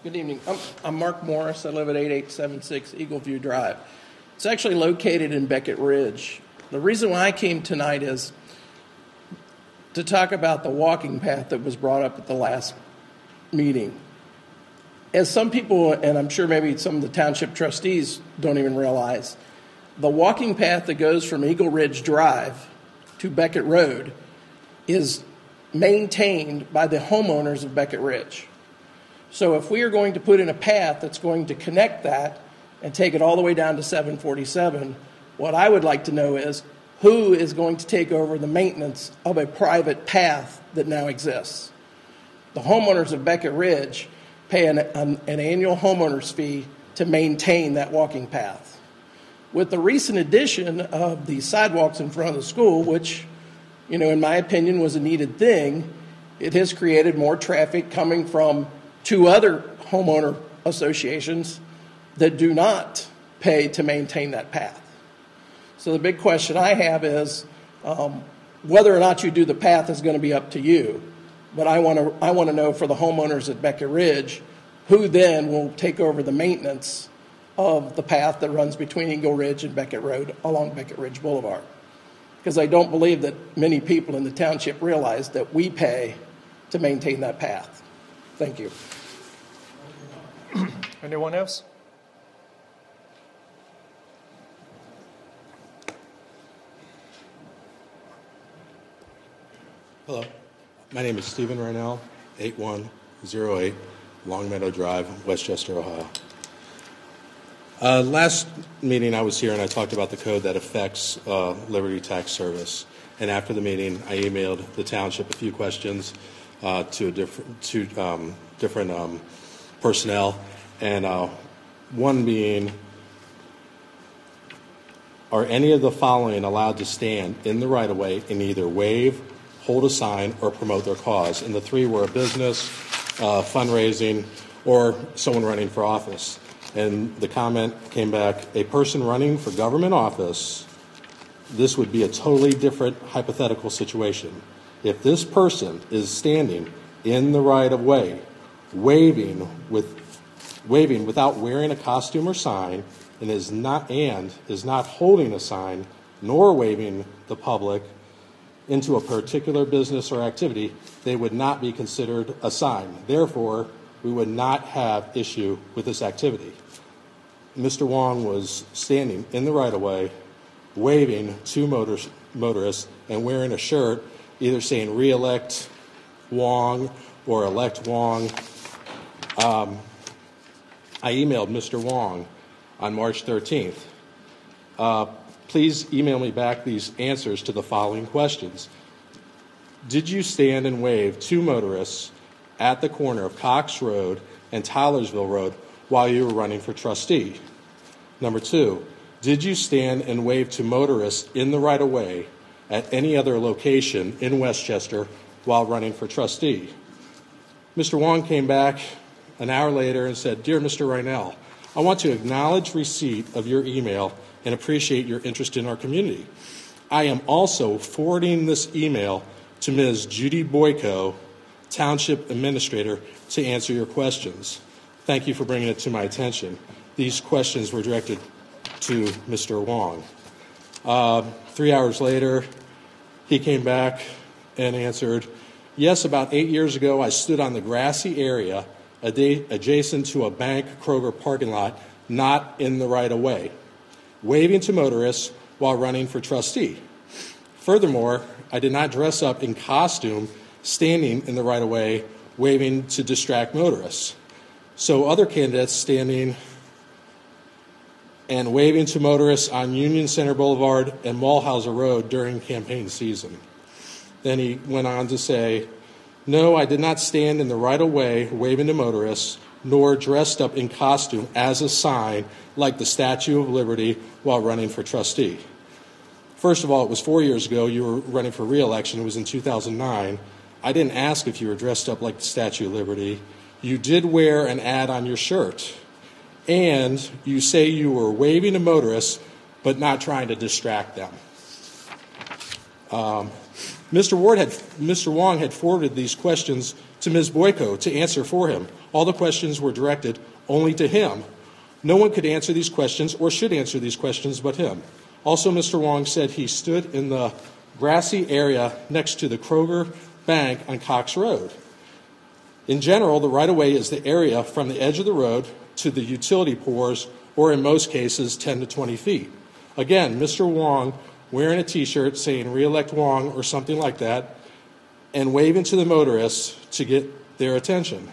Good evening. I'm Mark Morris. I live at 8876 Eagle View Drive. It's actually located in Beckett Ridge. The reason why I came tonight is to talk about the walking path that was brought up at the last meeting. As some people, and I'm sure maybe some of the township trustees don't even realize, the walking path that goes from Eagle Ridge Drive to Beckett Road is maintained by the homeowners of Beckett Ridge. So if we are going to put in a path that's going to connect that and take it all the way down to 747, what I would like to know is who is going to take over the maintenance of a private path that now exists. The homeowners of Beckett Ridge pay an annual homeowners fee to maintain that walking path. With the recent addition of the sidewalks in front of the school, which, in my opinion was a needed thing, it has created more traffic coming from two other homeowner associations that do not pay to maintain that path. So the big question I have is whether or not you do the path is going to be up to you. But I want to know for the homeowners at Beckett Ridge, who then will take over the maintenance of the path that runs between Eagle Ridge and Beckett Road along Beckett Ridge Boulevard. Because I don't believe that many people in the township realize that we pay to maintain that path. Thank you. Anyone else? Hello, my name is Stephen Rynell, 8108 Longmeadow Drive, Westchester, Ohio. Last meeting I was here and I talked about the code that affects Liberty Tax Service. And after the meeting, I emailed the township a few questions to different personnel, and one being, are any of the following allowed to stand in the right-of-way and either waive, hold a sign, or promote their cause? And the three were a business, fundraising, or someone running for office. And the comment came back, a person running for government office, this would be a totally different hypothetical situation. If this person is standing in the right-of-way, waving without wearing a costume or sign, and is not holding a sign nor waving the public into a particular business or activity, they would not be considered a sign. Therefore, we would not have issue with this activity. Mr. Wong was standing in the right-of-way, waving to motorists and wearing a shirt either saying re-elect Wong or elect Wong. I emailed Mr. Wong on March 13th. Please email me back these answers to the following questions. Did you stand and wave to motorists at the corner of Cox Road and Tylersville Road while you were running for trustee? Number 2, did you stand and wave to motorists in the right-of-way at any other location in Westchester while running for trustee? Mr. Wong came back an hour later and said, "Dear Mr. Reinell, I want to acknowledge receipt of your email and appreciate your interest in our community. I am also forwarding this email to Ms. Judy Boyko, Township Administrator, to answer your questions. Thank you for bringing it to my attention." These questions were directed to Mr. Wong. 3 hours later, he came back and answered, "Yes, about 8 years ago, I stood on the grassy area adjacent to a bank Kroger parking lot, not in the right-of-way, waving to motorists while running for trustee. Furthermore, I did not dress up in costume standing in the right-of-way, waving to distract motorists. So other candidates standing and waving to motorists on Union Center Boulevard and Mulhauser Road during campaign season." Then he went on to say, "No, I did not stand in the right-of-way waving to motorists, nor dressed up in costume as a sign like the Statue of Liberty while running for trustee. First of all, it was 4 years ago. You were running for re-election. It was in 2009. I didn't ask if you were dressed up like the Statue of Liberty. You did wear an ad on your shirt. And you say you were waving to motorists, but not trying to distract them." Mr. Wong had forwarded these questions to Ms. Boyko to answer for him. All the questions were directed only to him. No one could answer these questions or should answer these questions but him. Also, Mr. Wong said he stood in the grassy area next to the Kroger Bank on Cox Road. In general, the right-of-way is the area from the edge of the road to the utility poles, or in most cases, 10 to 20 feet. Again, Mr. Wong wearing a T-shirt saying "Re-elect Wong" or something like that, and waving to the motorists to get their attention.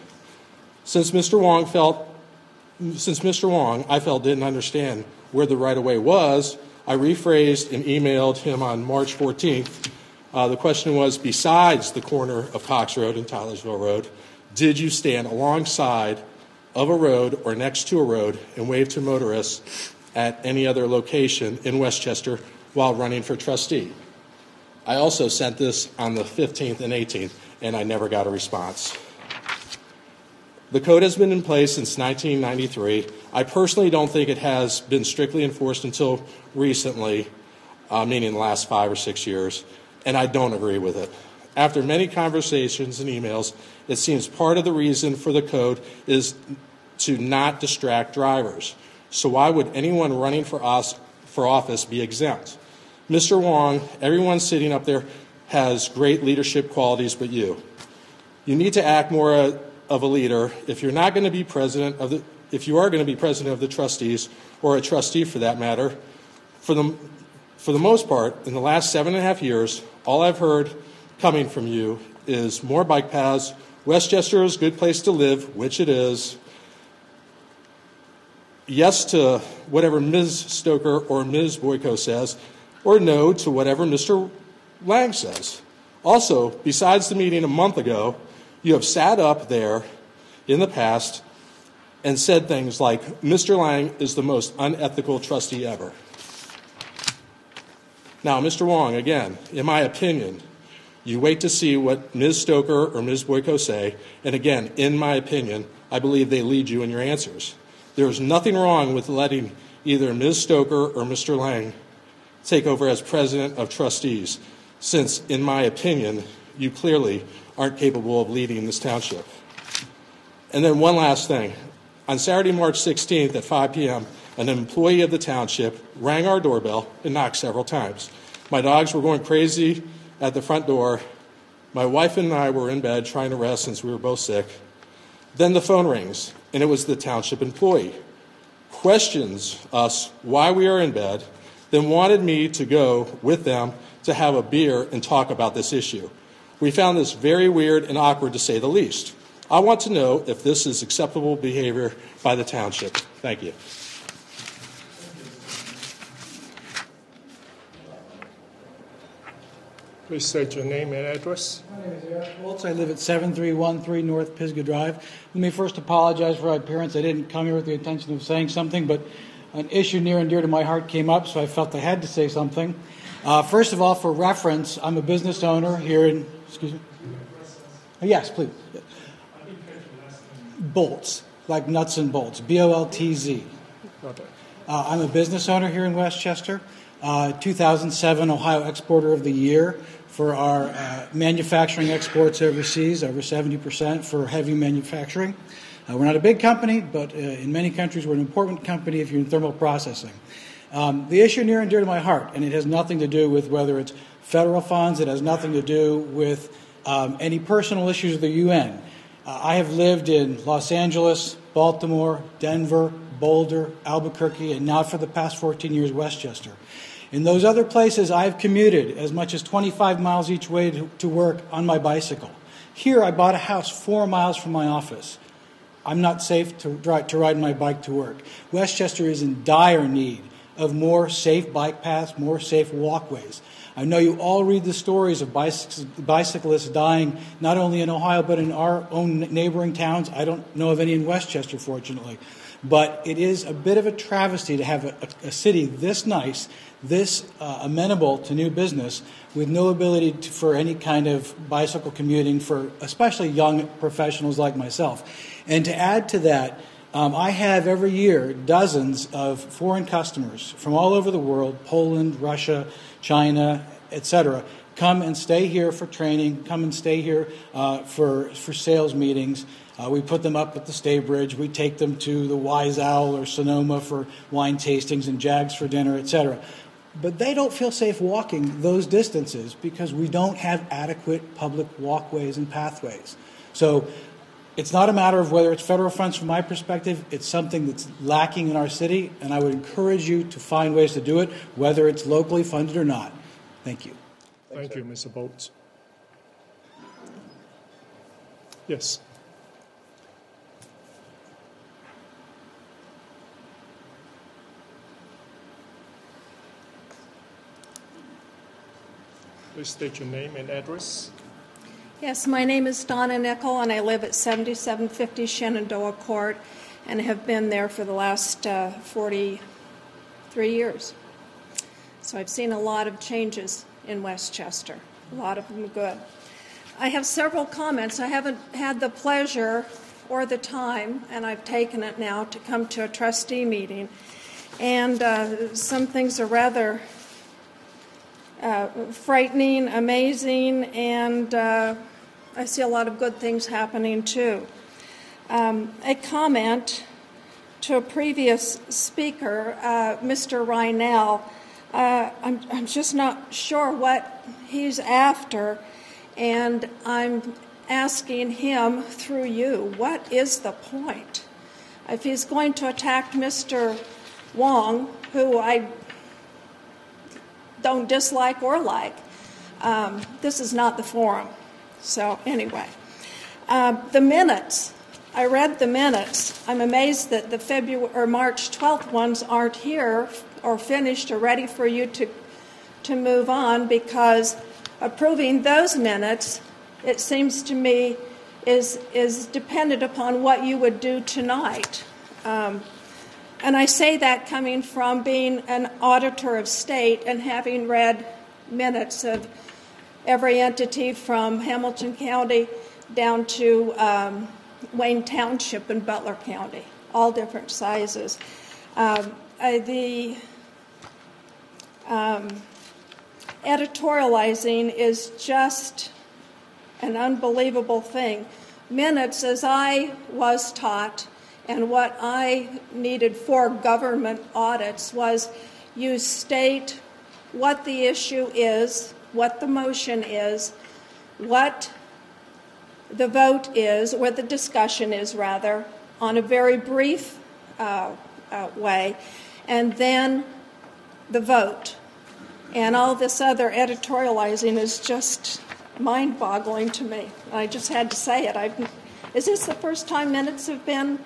Since Mr. Wong, I felt didn't understand where the right-of-way was, I rephrased and emailed him on March 14th. The question was, besides the corner of Cox Road and Tylersville Road, did you stand alongside of a road or next to a road and wave to motorists at any other location in Westchester while running for trustee? I also sent this on the 15th and 18th, and I never got a response. The code has been in place since 1993. I personally don't think it has been strictly enforced until recently, meaning the last 5 or 6 years, and I don't agree with it. After many conversations and emails, it seems part of the reason for the code is to not distract drivers. So why would anyone running for office be exempt? Mr. Wong, everyone sitting up there has great leadership qualities but you. You need to act more of a leader if you're not going to be president of the if you are going to be president of the trustees, or a trustee for that matter. For the most part, in the last 7.5 years, all I've heard coming from you is more bike paths. Westchester is a good place to live, which it is. Yes to whatever Ms. Stoker or Ms. Boyko says, or no to whatever Mr. Lang says. Also, besides the meeting a month ago, you have sat up there in the past and said things like, "Mr. Lang is the most unethical trustee ever." Now, Mr. Wong, again, in my opinion, you wait to see what Ms. Stoker or Ms. Boyko say, and again, in my opinion, I believe they lead you in your answers. There is nothing wrong with letting either Ms. Stoker or Mr. Lang take over as president of trustees, since, in my opinion, you clearly aren't capable of leading this township. And then one last thing. On Saturday, March 16th at 5 p.m., an employee of the township rang our doorbell and knocked several times. My dogs were going crazy at the front door. My wife and I were in bed trying to rest since we were both sick. Then the phone rings, and it was the township employee. Questions us why we are in bed, then wanted me to go with them to have a beer and talk about this issue. We found this very weird and awkward, to say the least. I want to know if this is acceptable behavior by the township. Thank you. Please state your name and address. My name is Eric Woltz. I live at 7313 North Pisgah Drive. Let me first apologize for my appearance. I didn't come here with the intention of saying something, but an issue near and dear to my heart came up, so I felt I had to say something. First of all, for reference, I'm a business owner here in, excuse me? Yes, please. Bolts, like nuts and bolts, B-O-L-T-Z. Okay. I'm a business owner here in Westchester. 2007 Ohio Exporter of the Year for our manufacturing exports overseas, over 70% for heavy manufacturing. We're not a big company, but in many countries we're an important company if you're in thermal processing. The issue near and dear to my heart, and it has nothing to do with whether it's federal funds, it has nothing to do with any personal issues of the UN. I have lived in Los Angeles, Baltimore, Denver, Boulder, Albuquerque, and now for the past 14 years, Westchester. In those other places, I've commuted as much as 25 miles each way to work on my bicycle. Here, I bought a house 4 miles from my office. I'm not safe to ride my bike to work. Westchester is in dire need of more safe bike paths, more safe walkways. I know you all read the stories of bicyclists dying not only in Ohio but in our own neighboring towns. I don't know of any in Westchester, fortunately. But it is a bit of a travesty to have a city this nice, this amenable to new business, with no ability for any kind of bicycle commuting for especially young professionals like myself. And to add to that, I have every year dozens of foreign customers from all over the world, Poland, Russia, China, etc., come and stay here for training, come and stay here for sales meetings. We put them up at the Stay Bridge. We take them to the Wise Owl or Sonoma for wine tastings and Jags for dinner, etc. But they don't feel safe walking those distances because we don't have adequate public walkways and pathways. So it's not a matter of whether it's federal funds from my perspective. It's something that's lacking in our city, and I would encourage you to find ways to do it, whether it's locally funded or not. Thank you. Thank you, Mr. Bolts. Yes. Please state your name and address. Yes, my name is Donna Nickel, and I live at 7750 Shenandoah Court and have been there for the last 43 years. So I've seen a lot of changes in Westchester, a lot of them good. I have several comments. I haven't had the pleasure or the time, and I've taken it now, to come to a trustee meeting. And some things are rather frightening, amazing, and I see a lot of good things happening too. A comment to a previous speaker, Mr. Reinell. I'm just not sure what he's after, and I'm asking him through you, what is the point? If he's going to attack Mr. Wong, who I don't dislike or like, this is not the forum. So anyway, the minutes. I read the minutes. I'm amazed that the February or March 12th ones aren't here or finished or ready for you to move on, because approving those minutes, it seems to me, is dependent upon what you would do tonight. And I say that coming from being an auditor of state and having read minutes of every entity from Hamilton County down to Wayne Township and Butler County, all different sizes. The editorializing is just an unbelievable thing. Minutes, as I was taught, and what I needed for government audits, was you state what the issue is, what the motion is, what the vote is, or the discussion is, rather, on a very brief way, and then the vote. And all this other editorializing is just mind-boggling to me. I just had to say it. Is this the first time minutes have been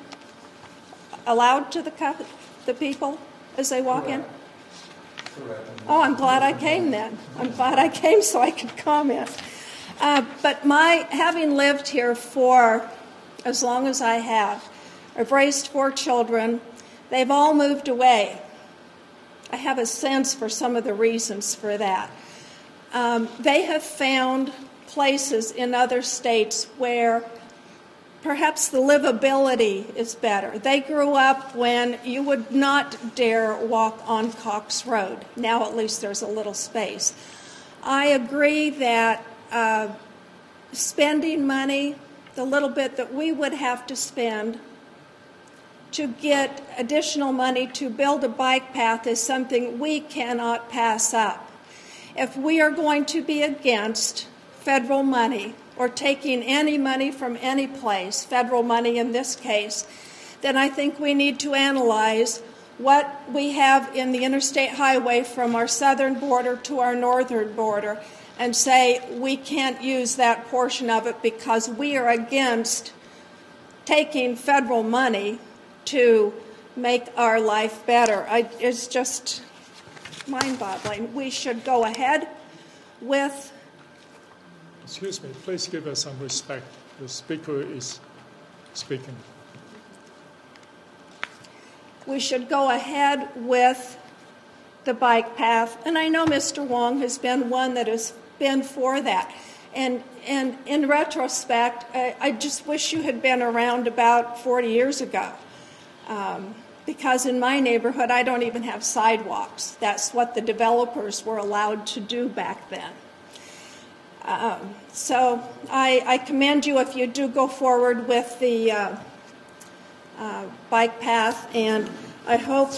allowed to the people as they walk in? Correct. Oh, I'm glad I came then. I'm glad I came so I could comment. But having lived here for as long as I have, I've raised 4 children. They've all moved away. I have a sense for some of the reasons for that. They have found places in other states where perhaps the livability is better. They grew up when you would not dare walk on Cox Road. Now at least there's a little space. I agree that spending money, the little bit that we would have to spend to get additional money to build a bike path is something we cannot pass up. If we are going to be against federal money or taking any money from any place, federal money in this case, then I think we need to analyze what we have in the interstate highway from our southern border to our northern border and say we can't use that portion of it because we are against taking federal money to make our life better. It's just mind-boggling. We should go ahead with... Excuse me, please give us some respect. The speaker is speaking. We should go ahead with the bike path. And I know Mr. Wong has been one that has been for that. And in retrospect, I just wish you had been around about 40 years ago. Because in my neighborhood, I don't even have sidewalks. That's what the developers were allowed to do back then. So I commend you if you do go forward with the bike path, and I hope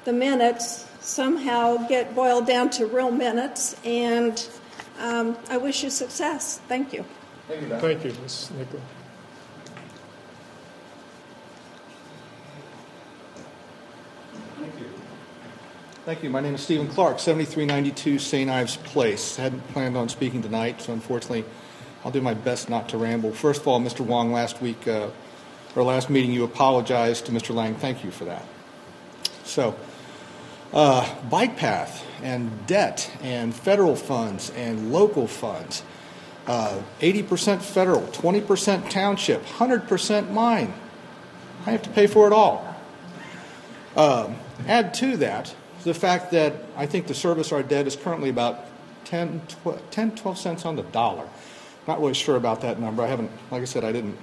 the minutes somehow get boiled down to real minutes, and I wish you success. Thank you. Thank you, Ms. Nichol. Thank you. My name is Stephen Clark, 7392 St. Ives Place. I hadn't planned on speaking tonight, so unfortunately I'll do my best not to ramble. First of all, Mr. Wong, last meeting you apologized to Mr. Lang. Thank you for that. So, bike path and debt and federal funds and local funds, 80% federal, 20% township, 100% mine. I have to pay for it all. Add to that the fact that I think the service of our debt is currently about 10, 12 cents on the dollar. Not really sure about that number. Like I said, I didn't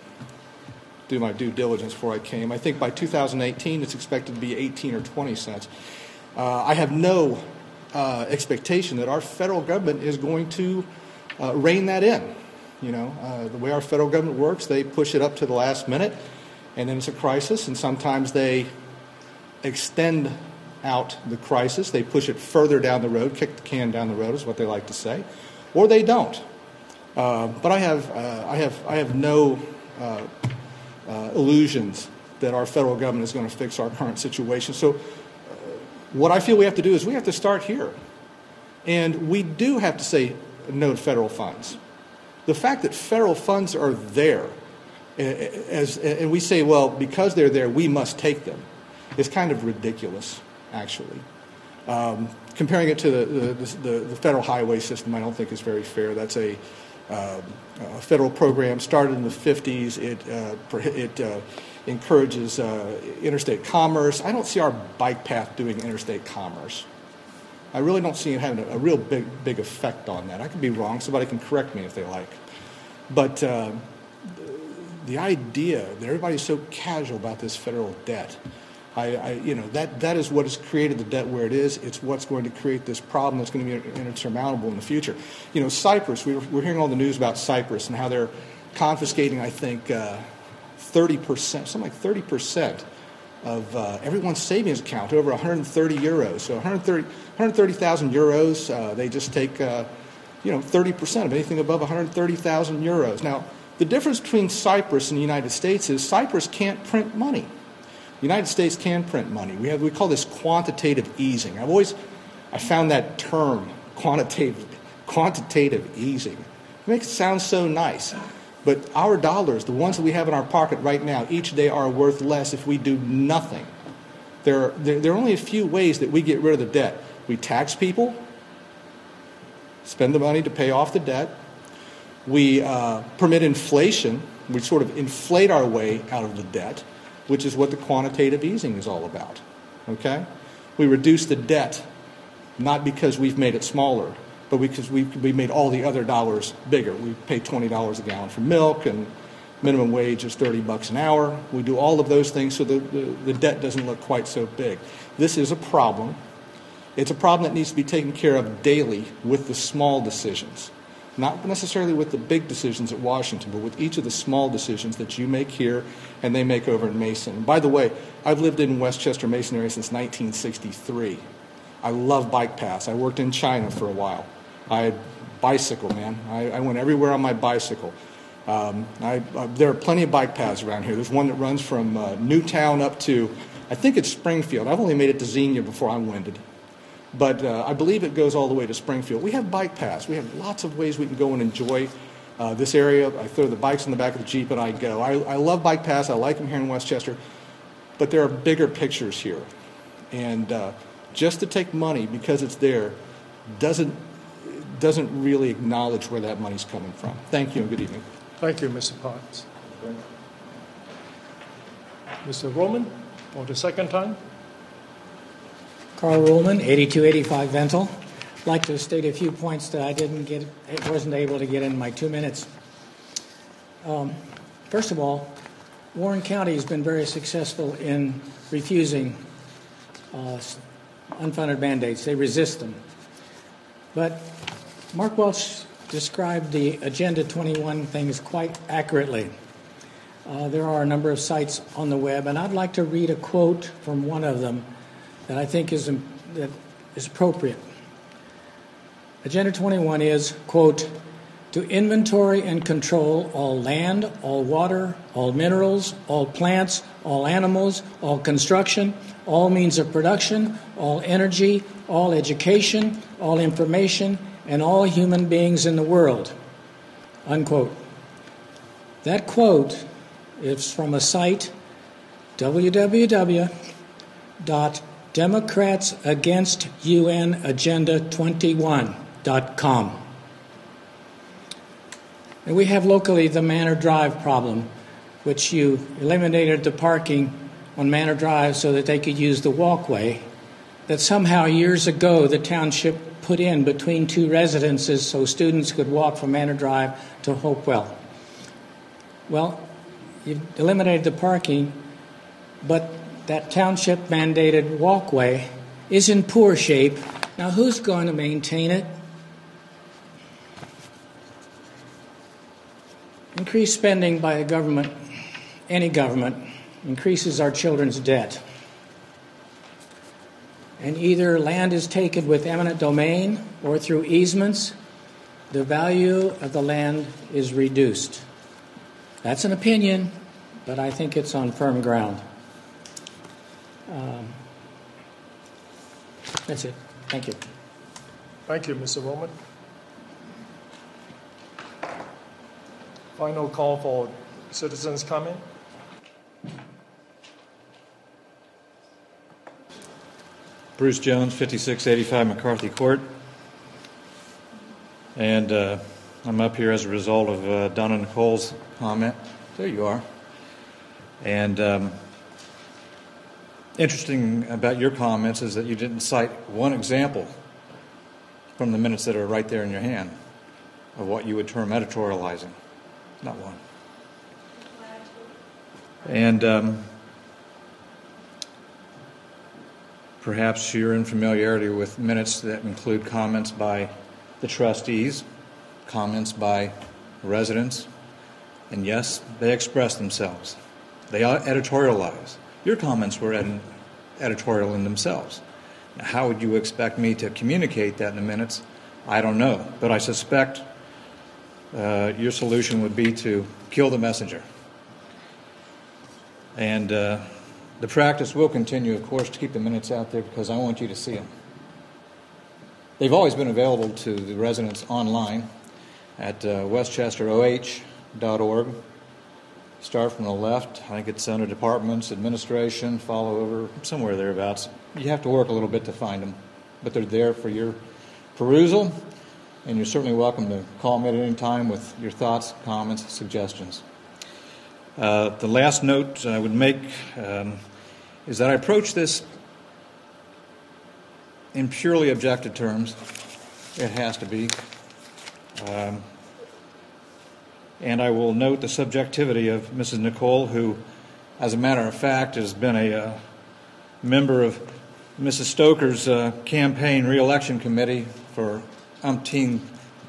do my due diligence before I came. I think by 2018 it's expected to be 18 or 20 cents. I have no expectation that our federal government is going to rein that in. You know, the way our federal government works, they push it up to the last minute, and then it's a crisis, and sometimes they extend out the crisis. They push it further down the road, kick the can down the road is what they like to say, or they don't. But I have no illusions that our federal government is going to fix our current situation. So what I feel we have to do is we have to start here. And we do have to say no to federal funds. The fact that federal funds are there, and we say, well, because they're there, we must take them, is kind of ridiculous, actually. Comparing it to the federal highway system, I don't think is very fair. That's a federal program started in the 50s. It encourages interstate commerce. I don't see our bike path doing interstate commerce. I really don't see it having a real big effect on that. I could be wrong. Somebody can correct me if they like. But the idea that everybody's so casual about this federal debt, that is what has created the debt where it is. It's what's going to create this problem that's going to be insurmountable in the future. You know, Cyprus, we're hearing all the news about Cyprus and how they're confiscating, I think, 30%, something like 30% of everyone's savings account, over 130 euros. So 130,000 euros, they just take, 30% of anything above 130,000 euros. Now, the difference between Cyprus and the United States is Cyprus can't print money. The United States can print money. We call this quantitative easing. I found that term, quantitative easing. It makes it sound so nice. But our dollars, the ones that we have in our pocket right now, each day are worth less if we do nothing. There are only a few ways that we get rid of the debt. We tax people, spend the money to pay off the debt. We permit inflation. We sort of inflate our way out of the debt. which is what the quantitative easing is all about. Okay? We reduced the debt, not because we've made it smaller, but because we made all the other dollars bigger. We pay $20 a gallon for milk, and minimum wage is $30 an hour. We do all of those things so the debt doesn't look quite so big. This is a problem. It's a problem that needs to be taken care of daily with the small decisions. Not necessarily with the big decisions at Washington, but with each of the small decisions that you make here and they make over in Mason. And by the way, I've lived in Westchester, Mason area since 1963. I love bike paths. I worked in China for a while. I had bicycle, man. I went everywhere on my bicycle. There are plenty of bike paths around here. There's one that runs from Newtown up to, I think it's Springfield. I've only made it to Xenia before I'm winded. But I believe it goes all the way to Springfield. We have bike paths. We have lots of ways we can go and enjoy this area. I throw the bikes in the back of the Jeep and I go. I love bike paths. I like them here in Westchester. But there are bigger pictures here. And just to take money because it's there doesn't really acknowledge where that money's coming from. Thank you and good evening. Thank you, Mr. Potts. Mr. Roman, for the second time. Carl Ruhlman, 8285 Ventil. I'd like to state a few points that I wasn't able to get in my 2 minutes. First of all, Warren County has been very successful in refusing unfunded mandates. They resist them. But Mark Welch described the Agenda 21 things quite accurately. There are a number of sites on the web, and I'd like to read a quote from one of them that I think is appropriate. Agenda 21 is, quote, to inventory and control all land, all water, all minerals, all plants, all animals, all construction, all means of production, all energy, all education, all information, and all human beings in the world, unquote. That quote is from a site, www.democratsagainstUNagenda21.com. And we have locally the Manor Drive problem, which you eliminated the parking on Manor Drive so that they could use the walkway that somehow years ago the township put in between two residences so students could walk from Manor Drive to Hopewell. Well, you've eliminated the parking, but that township mandated walkway is in poor shape. Now, who's going to maintain it? Increased spending by a government, any government, increases our children's debt. And either land is taken with eminent domain or through easements, the value of the land is reduced. That's an opinion, but I think it's on firm ground. That's it. Thank you. Thank you, Mr. Roman. Final call for citizens' comment. Bruce Jones, 5685 McCarthy Court. And I'm up here as a result of Donna Nicole's comment. There you are. And interesting about your comments is that you didn't cite one example from the minutes that are right there in your hand of what you would term editorializing. Not one. And perhaps you're in familiarity with minutes that include comments by the trustees, comments by residents, and yes, they express themselves. They editorialize. Your comments were editorial in themselves. Now, how would you expect me to communicate that in the minutes? I don't know, but I suspect your solution would be to kill the messenger. And the practice will continue, of course, to keep the minutes out there because I want you to see them. They've always been available to the residents online at westchesteroh.org. Start from the left. I think it's under Departments, Administration, follow over, somewhere thereabouts. You have to work a little bit to find them, but they're there for your perusal, and you're certainly welcome to call me at any time with your thoughts, comments, suggestions. The last note I would make is that I approach this in purely objective terms. It has to be. And I will note the subjectivity of Mrs. Nicole, who, as a matter of fact, has been a member of Mrs. Stoker's campaign re-election committee for umpteen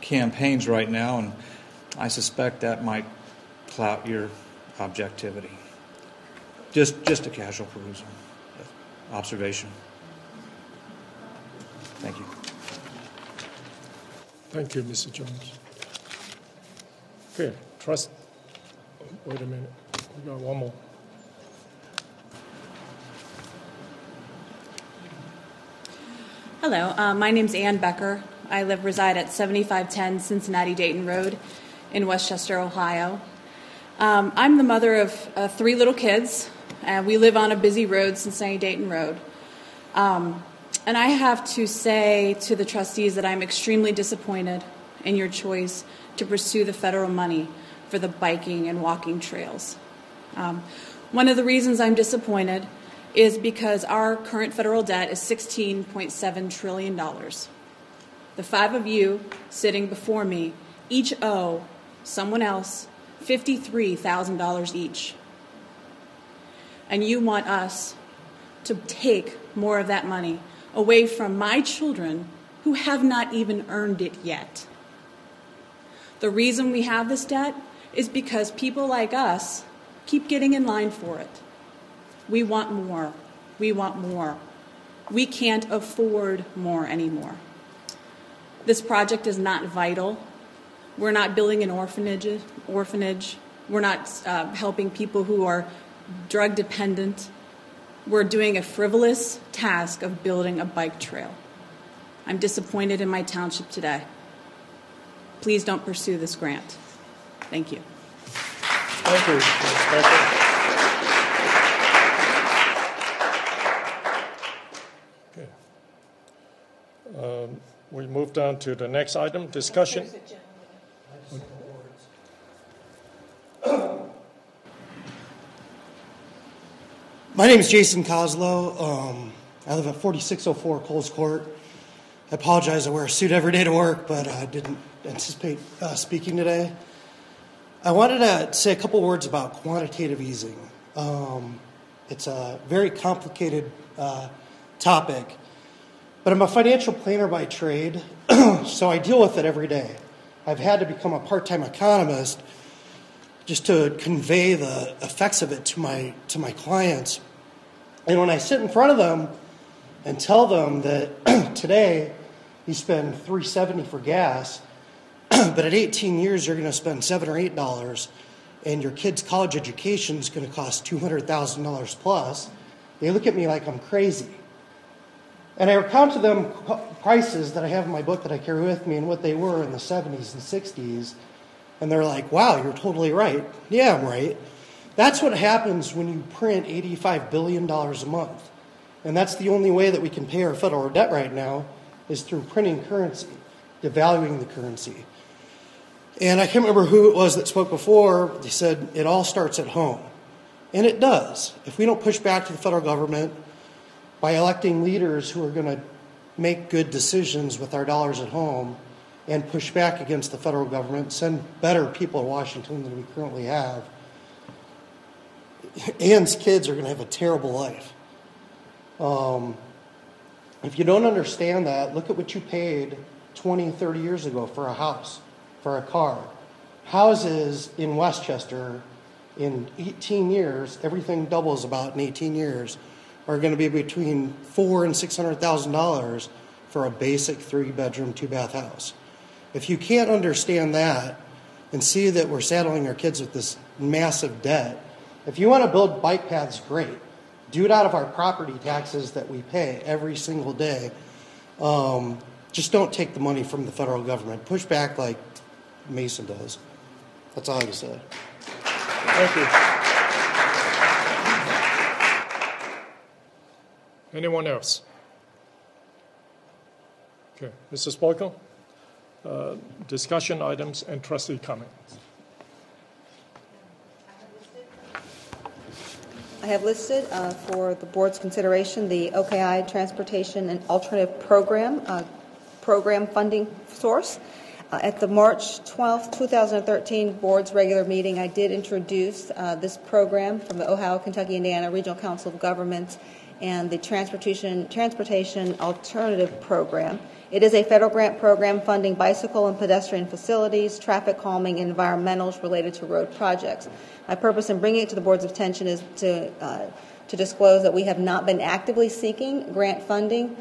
campaigns right now, and I suspect that might clout your objectivity. Just a casual perusal, observation. Thank you. Thank you, Mr. Jones. Okay, wait a minute. We got one more. Hello, my name's Ann Becker. I reside at 7510 Cincinnati Dayton Road in Westchester, Ohio. I'm the mother of 3 little kids, and we live on a busy road, Cincinnati Dayton Road. And I have to say to the trustees that I'm extremely disappointed in your choice to pursue the federal money for the biking and walking trails. One of the reasons I'm disappointed is because our current federal debt is $16.7 trillion. The 5 of you sitting before me each owe someone else $53,000 each. And you want us to take more of that money away from my children who have not even earned it yet. The reason we have this debt is because people like us keep getting in line for it. We want more. We want more. We can't afford more anymore. This project is not vital. We're not building an orphanage. We're not helping people who are drug dependent. We're doing a frivolous task of building a bike trail. I'm disappointed in my township today. Please don't pursue this grant. Thank you. Thank you, Ms. Becker. Okay. We move down to the next item, discussion. My name is Jason Coslow. I live at 4604 Coles Court. I apologize, I wear a suit every day to work, but I didn't anticipate speaking today. I wanted to say a couple words about quantitative easing. It's a very complicated topic, but I'm a financial planner by trade, so I deal with it every day. I've had to become a part-time economist just to convey the effects of it to my clients. And when I sit in front of them and tell them that today you spend $3.70 for gas, but at 18 years you're going to spend $7 or $8, and your kid's college education is going to cost $200,000 plus, they look at me like I'm crazy. And I recount to them prices that I have in my book that I carry with me and what they were in the 70s and 60s, and they're like, wow, you're totally right. Yeah, I'm right. That's what happens when you print $85 billion a month. And that's the only way that we can pay our federal debt right now is through printing currency, devaluing the currency. And I can't remember who it was that spoke before. They said it all starts at home. And it does. If we don't push back to the federal government by electing leaders who are going to make good decisions with our dollars at home and push back against the federal government, send better people to Washington than we currently have, Ann's kids are going to have a terrible life. If you don't understand that, look at what you paid 20, 30 years ago for a house, for a car. Houses in Westchester in 18 years, everything doubles about in 18 years, are going to be between $400,000 and $600,000 for a basic 3-bedroom, 2-bath house. If you can't understand that and see that we're saddling our kids with this massive debt, if you want to build bike paths, great. Do it out of our property taxes that we pay every single day. Just don't take the money from the federal government. Push back like Mason does. That's all I have to say. Thank you. Anyone else? Okay, Mrs. Boyko, discussion items and trustee comments. have listed for the board's consideration the OKI Transportation and Alternative Program funding source. At the March 12, 2013 board's regular meeting, I did introduce this program from the Ohio, Kentucky, Indiana Regional Council of Governments and the Transportation Alternative Program. It is a federal grant program funding bicycle and pedestrian facilities, traffic calming, and environmentals related to road projects. My purpose in bringing it to the board's attention is to disclose that we have not been actively seeking grant funding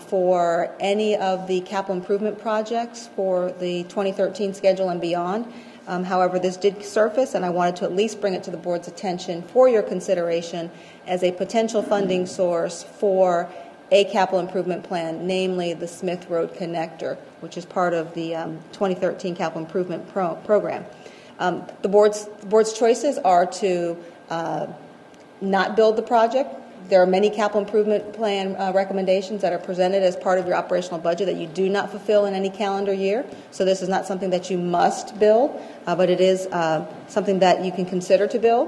for any of the capital improvement projects for the 2013 schedule and beyond. However, this did surface, and I wanted to at least bring it to the board's attention for your consideration as a potential funding source for a capital improvement plan, namely the Smith Road Connector, which is part of the 2013 capital improvement program. The board's choices are to not build the project. There are many capital improvement plan recommendations that are presented as part of your operational budget that you do not fulfill in any calendar year. So this is not something that you must build, but it is something that you can consider to build.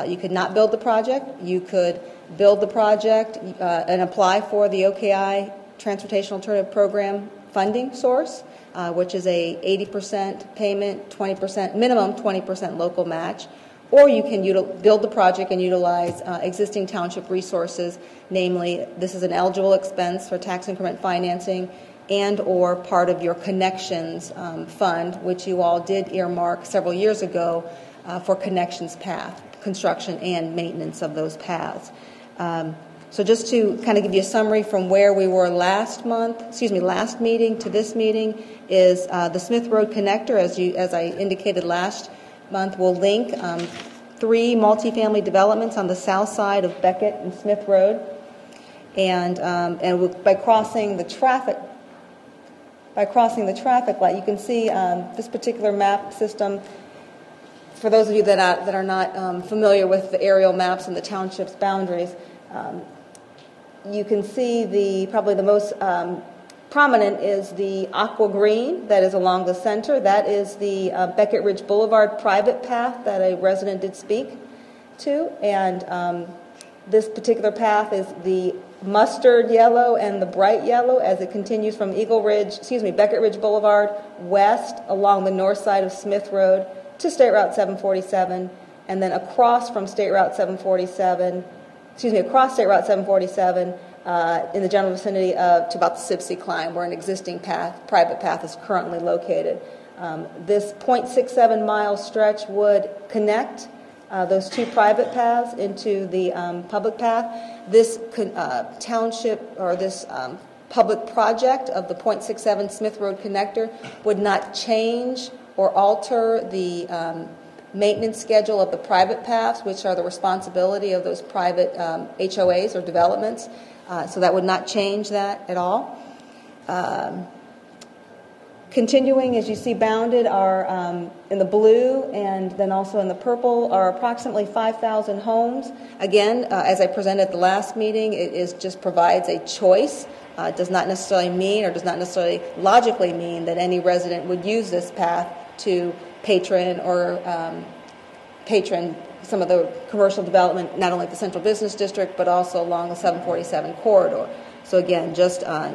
You could not build the project. You could build the project and apply for the OKI Transportation Alternative Program funding source, which is a 80% payment, 20% minimum, 20% local match. Or you can build the project and utilize existing township resources, namely this is an eligible expense for tax increment financing and or part of your connections fund, which you all did earmark several years ago for connections path, construction and maintenance of those paths. So just to kind of give you a summary from where we were last meeting to this meeting is the Smith Road Connector, as I indicated last month, will link 3 multifamily developments on the south side of Beckett and Smith Road, and by crossing the traffic light, you can see this particular map system. For those of you that are not familiar with the aerial maps and the township's boundaries, you can see probably the most prominent is the aqua green that is along the center. That is the Beckett Ridge Boulevard private path that a resident did speak to, and this particular path is the mustard yellow and the bright yellow as it continues from Beckett Ridge Boulevard west along the north side of Smith Road to State Route 747, and then across State Route 747 in the general vicinity to about the Sipsey Climb, where an existing private path is currently located. This 0.67 mile stretch would connect those 2 private paths into the public path. This township or this public project of the 0.67 Smith Road Connector would not change or alter the maintenance schedule of the private paths, which are the responsibility of those private HOAs or developments. So that would not change that at all. Continuing, as you see bounded, are in the blue and then also in the purple are approximately 5,000 homes. Again, as I presented at the last meeting, it just provides a choice. It does not necessarily mean or does not necessarily logically mean that any resident would use this path to patron some of the commercial development, not only at the Central Business District, but also along the 747 corridor. So again, just a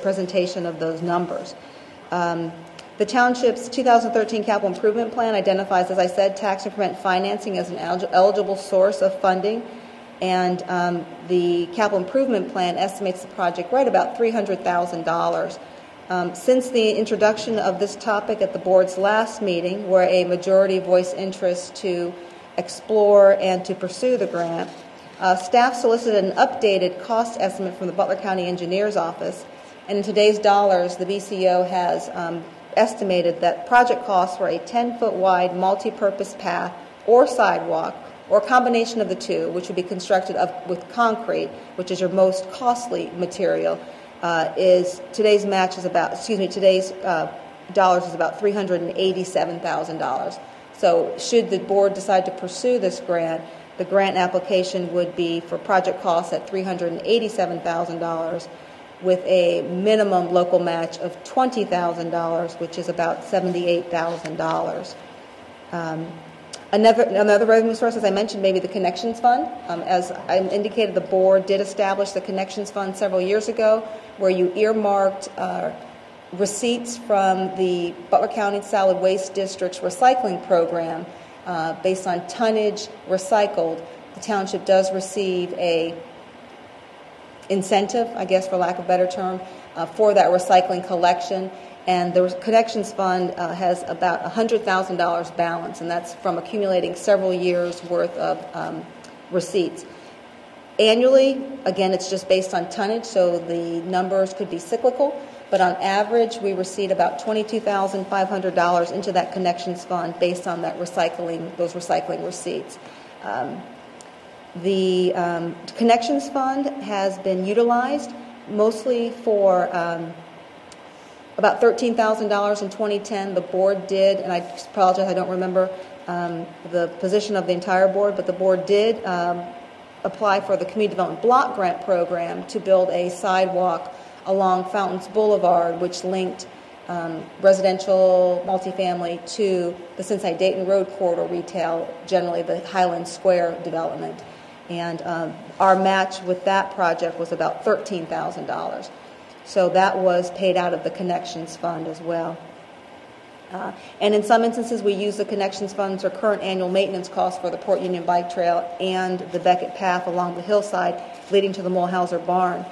presentation of those numbers. The Township's 2013 Capital Improvement Plan identifies, as I said, tax increment financing as an eligible source of funding, and the Capital Improvement Plan estimates the project right about $300,000. Since the introduction of this topic at the board's last meeting, where a majority voiced interest to explore and to pursue the grant, staff solicited an updated cost estimate from the Butler County Engineer's Office, and in today's dollars, the BCO has estimated that project costs for a 10-foot wide multi-purpose path or sidewalk, or a combination of the two, which would be constructed with concrete, which is your most costly material, today's dollars is about $387,000. So should the board decide to pursue this grant, the grant application would be for project costs at $387,000 with a minimum local match of $20,000, which is about $78,000. Another revenue source, as I mentioned, maybe the Connections Fund. As I indicated, the board did establish the Connections Fund several years ago, where you earmarked receipts from the Butler County Solid Waste District's recycling program based on tonnage recycled. The township does receive a incentive, I guess for lack of a better term, for that recycling collection. And the Connections Fund has about $100,000 balance, and that's from accumulating several years' worth of receipts. Annually, again, it's just based on tonnage, so the numbers could be cyclical, but on average, we receive about $22,500 into that Connections Fund based on that those recycling receipts. The Connections Fund has been utilized mostly for about $13,000 in 2010. The board did, and I apologize, I don't remember the position of the entire board, but the board did apply for the Community Development Block Grant Program to build a sidewalk along Fountains Boulevard, which linked residential multifamily to the Cincinnati-Dayton Road corridor retail, generally the Highland Square development. And our match with that project was about $13,000. So that was paid out of the Connections Fund as well. And in some instances, we use the Connections Funds or current annual maintenance costs for the Port Union Bike Trail and the Beckett Path along the hillside leading to the Mulhauser Barn.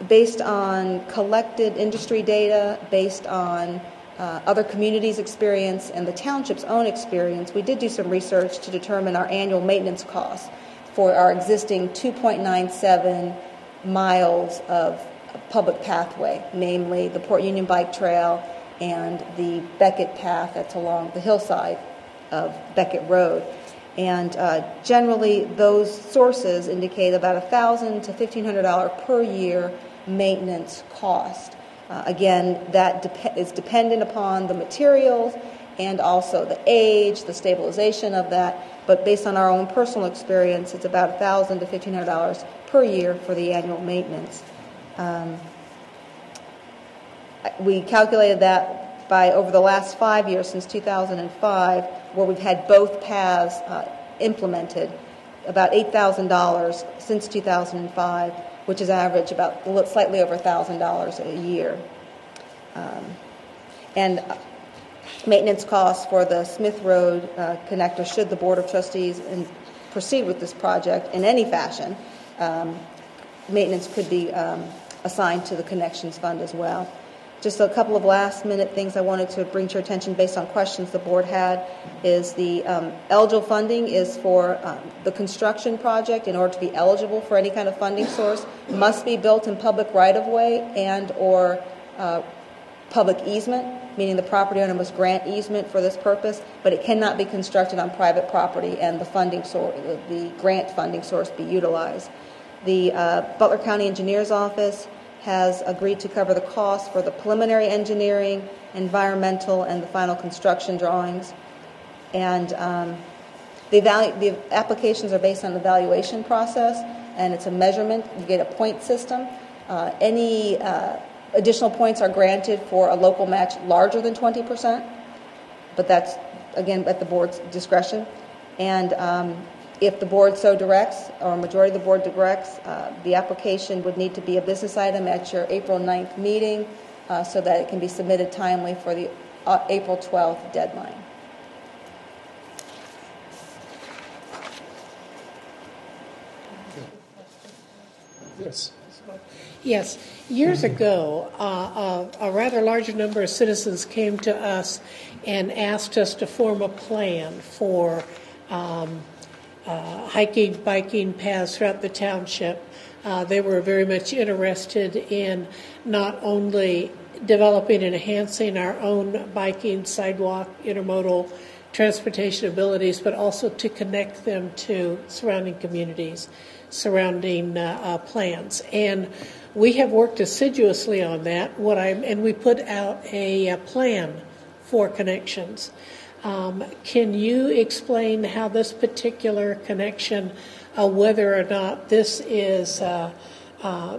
Based on collected industry data, based on other communities' experience and the township's own experience, we did do some research to determine our annual maintenance costs for our existing 2.97 miles of public pathway, namely the Port Union Bike Trail and the Beckett Path that's along the hillside of Beckett Road. And generally, those sources indicate about $1,000 to $1,500 per year maintenance cost. Again, that is dependent upon the materials and also the age, the stabilization of that. But based on our own personal experience, it's about $1,000 to $1,500 per year for the annual maintenance. We calculated that by over the last 5 years, since 2005, where we've had both paths implemented, about $8,000 since 2005, which is average about slightly over $1,000 a year. And maintenance costs for the Smith Road connector, should the Board of Trustees proceed with this project in any fashion, maintenance could be assigned to the Connections Fund as well. Just a couple of last-minute things I wanted to bring to your attention based on questions the board had is the eligible funding is for the construction project. In order to be eligible for any kind of funding source, must be built in public right-of-way and or public easement, meaning the property owner must grant easement for this purpose, but it cannot be constructed on private property and the grant funding source be utilized. The Butler County Engineer's Office has agreed to cover the cost for the preliminary engineering, environmental, and the final construction drawings. And the applications are based on the evaluation process, and it's a measurement. You get a point system. Any additional points are granted for a local match larger than 20%, but that's, again, at the board's discretion. And if the board so directs, or a majority of the board directs, the application would need to be a business item at your April 9th meeting so that it can be submitted timely for the April 12th deadline. Yes. Yes. Years ago, a rather large number of citizens came to us and asked us to form a plan for hiking, biking paths throughout the township. They were very much interested in not only developing and enhancing our own biking, sidewalk, intermodal transportation abilities, but also to connect them to surrounding communities, surrounding plans. And we have worked assiduously on that. And we put out a plan for connections. Can you explain how this particular connection, whether or not this is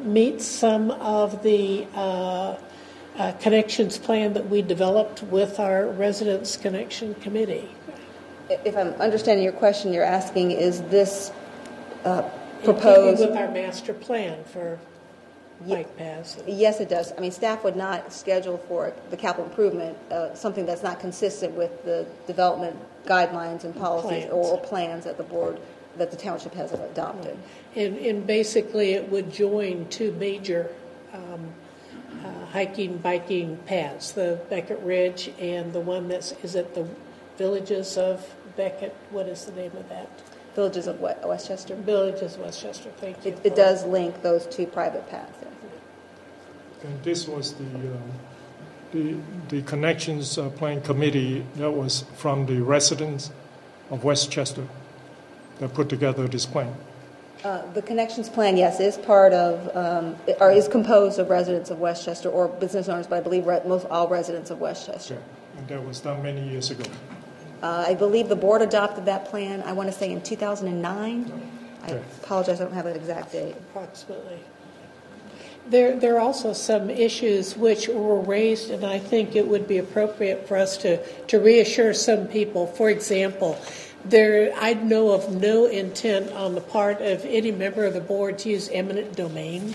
meets some of the connections plan that we developed with our Residents Connection Committee. If I'm understanding your question, you're asking, is this In proposed? keeping with our master plan for bike paths. Yes, it does. I mean, staff would not schedule for the capital improvement something that's not consistent with the development guidelines and policies or plans that the board, that the township has adopted. And basically, it would join two major hiking, biking paths, the Beckett Ridge and the one is it the Villages of Beckett? What is the name of that? Villages of Westchester? Villages of Westchester, thank you. It does link those two private paths. Yes. And this was the Connections Plan Committee that was from the residents of Westchester that put together this plan. The Connections Plan, yes, is part of, or is composed of residents of Westchester or business owners, but I believe most all residents of Westchester. Okay. And that was done many years ago. I believe the board adopted that plan, I want to say in 2009. I apologize, I don't have an exact date. Approximately. There are also some issues which were raised, and I think it would be appropriate for us to reassure some people. For example, I know of no intent on the part of any member of the board to use eminent domain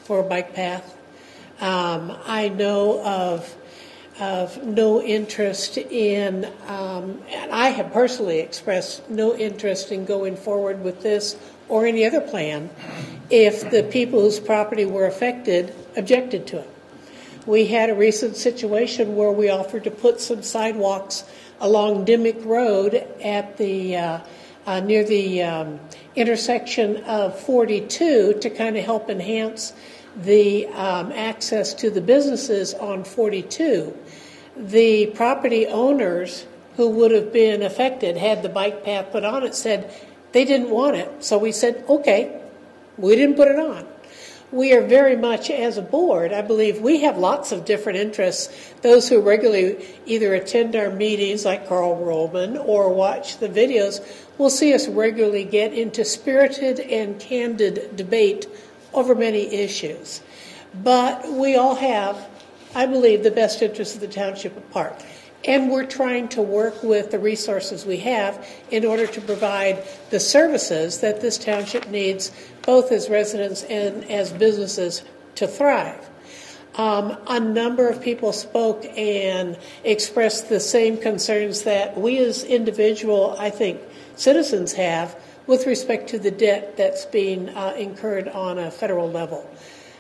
for a bike path. I know of no interest in, and I have personally expressed no interest in going forward with this or any other plan if the people whose property were affected objected to it. We had a recent situation where we offered to put some sidewalks along Dimmick Road at the near the intersection of 42 to kind of help enhance the access to the businesses on 42. The property owners who would have been affected had the bike path put on it said they didn't want it. So we said, okay, we didn't put it on. We are very much, as a board, I believe we have lots of different interests. Those who regularly either attend our meetings like Carl Roman or watch the videos will see us regularly get into spirited and candid debate over many issues. But we all have, I believe, the best interests of the township at heart. And we're trying to work with the resources we have in order to provide the services that this township needs, both as residents and as businesses, to thrive. A number of people spoke and expressed the same concerns that we as individual, I think, citizens have with respect to the debt that's being incurred on a federal level.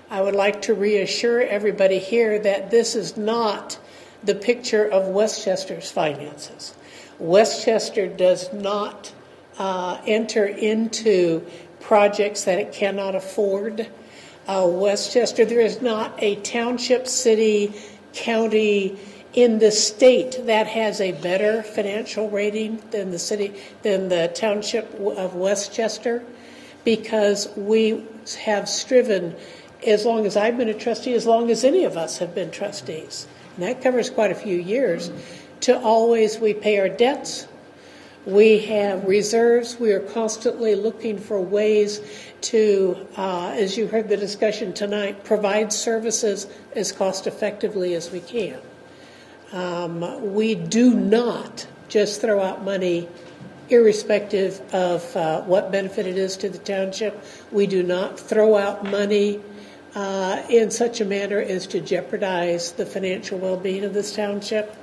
I would like to reassure everybody here that this is not the picture of Westchester's finances. Westchester does not enter into projects that it cannot afford. Westchester, there is not a township, city, county in the state that has a better financial rating than the township of Westchester, because we have striven, as long as I've been a trustee, as long as any of us have been trustees, and that covers quite a few years, to always, we pay our debts, we have reserves, we are constantly looking for ways to, as you heard the discussion tonight, provide services as cost effectively as we can. We do not just throw out money irrespective of what benefit it is to the township. We do not throw out money in such a manner as to jeopardize the financial well-being of this township.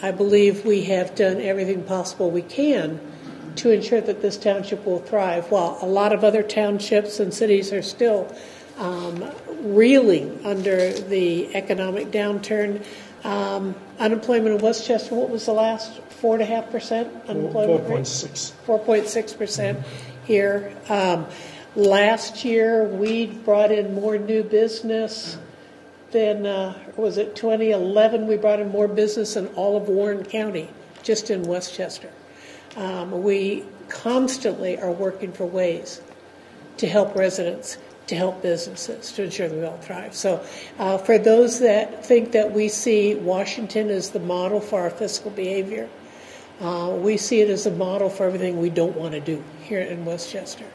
I believe we have done everything possible we can to ensure that this township will thrive. While a lot of other townships and cities are still reeling under the economic downturn, unemployment in Westchester, what was the last 4.5% unemployment rate? 4.6% here. Last year, we brought in more new business than, was it 2011? We brought in more business in all of Warren County, just in Westchester. We constantly are working for ways to help residents, to help businesses, to ensure that we all thrive. So for those that think that we see Washington as the model for our fiscal behavior, we see it as a model for everything we don't want to do here in Westchester.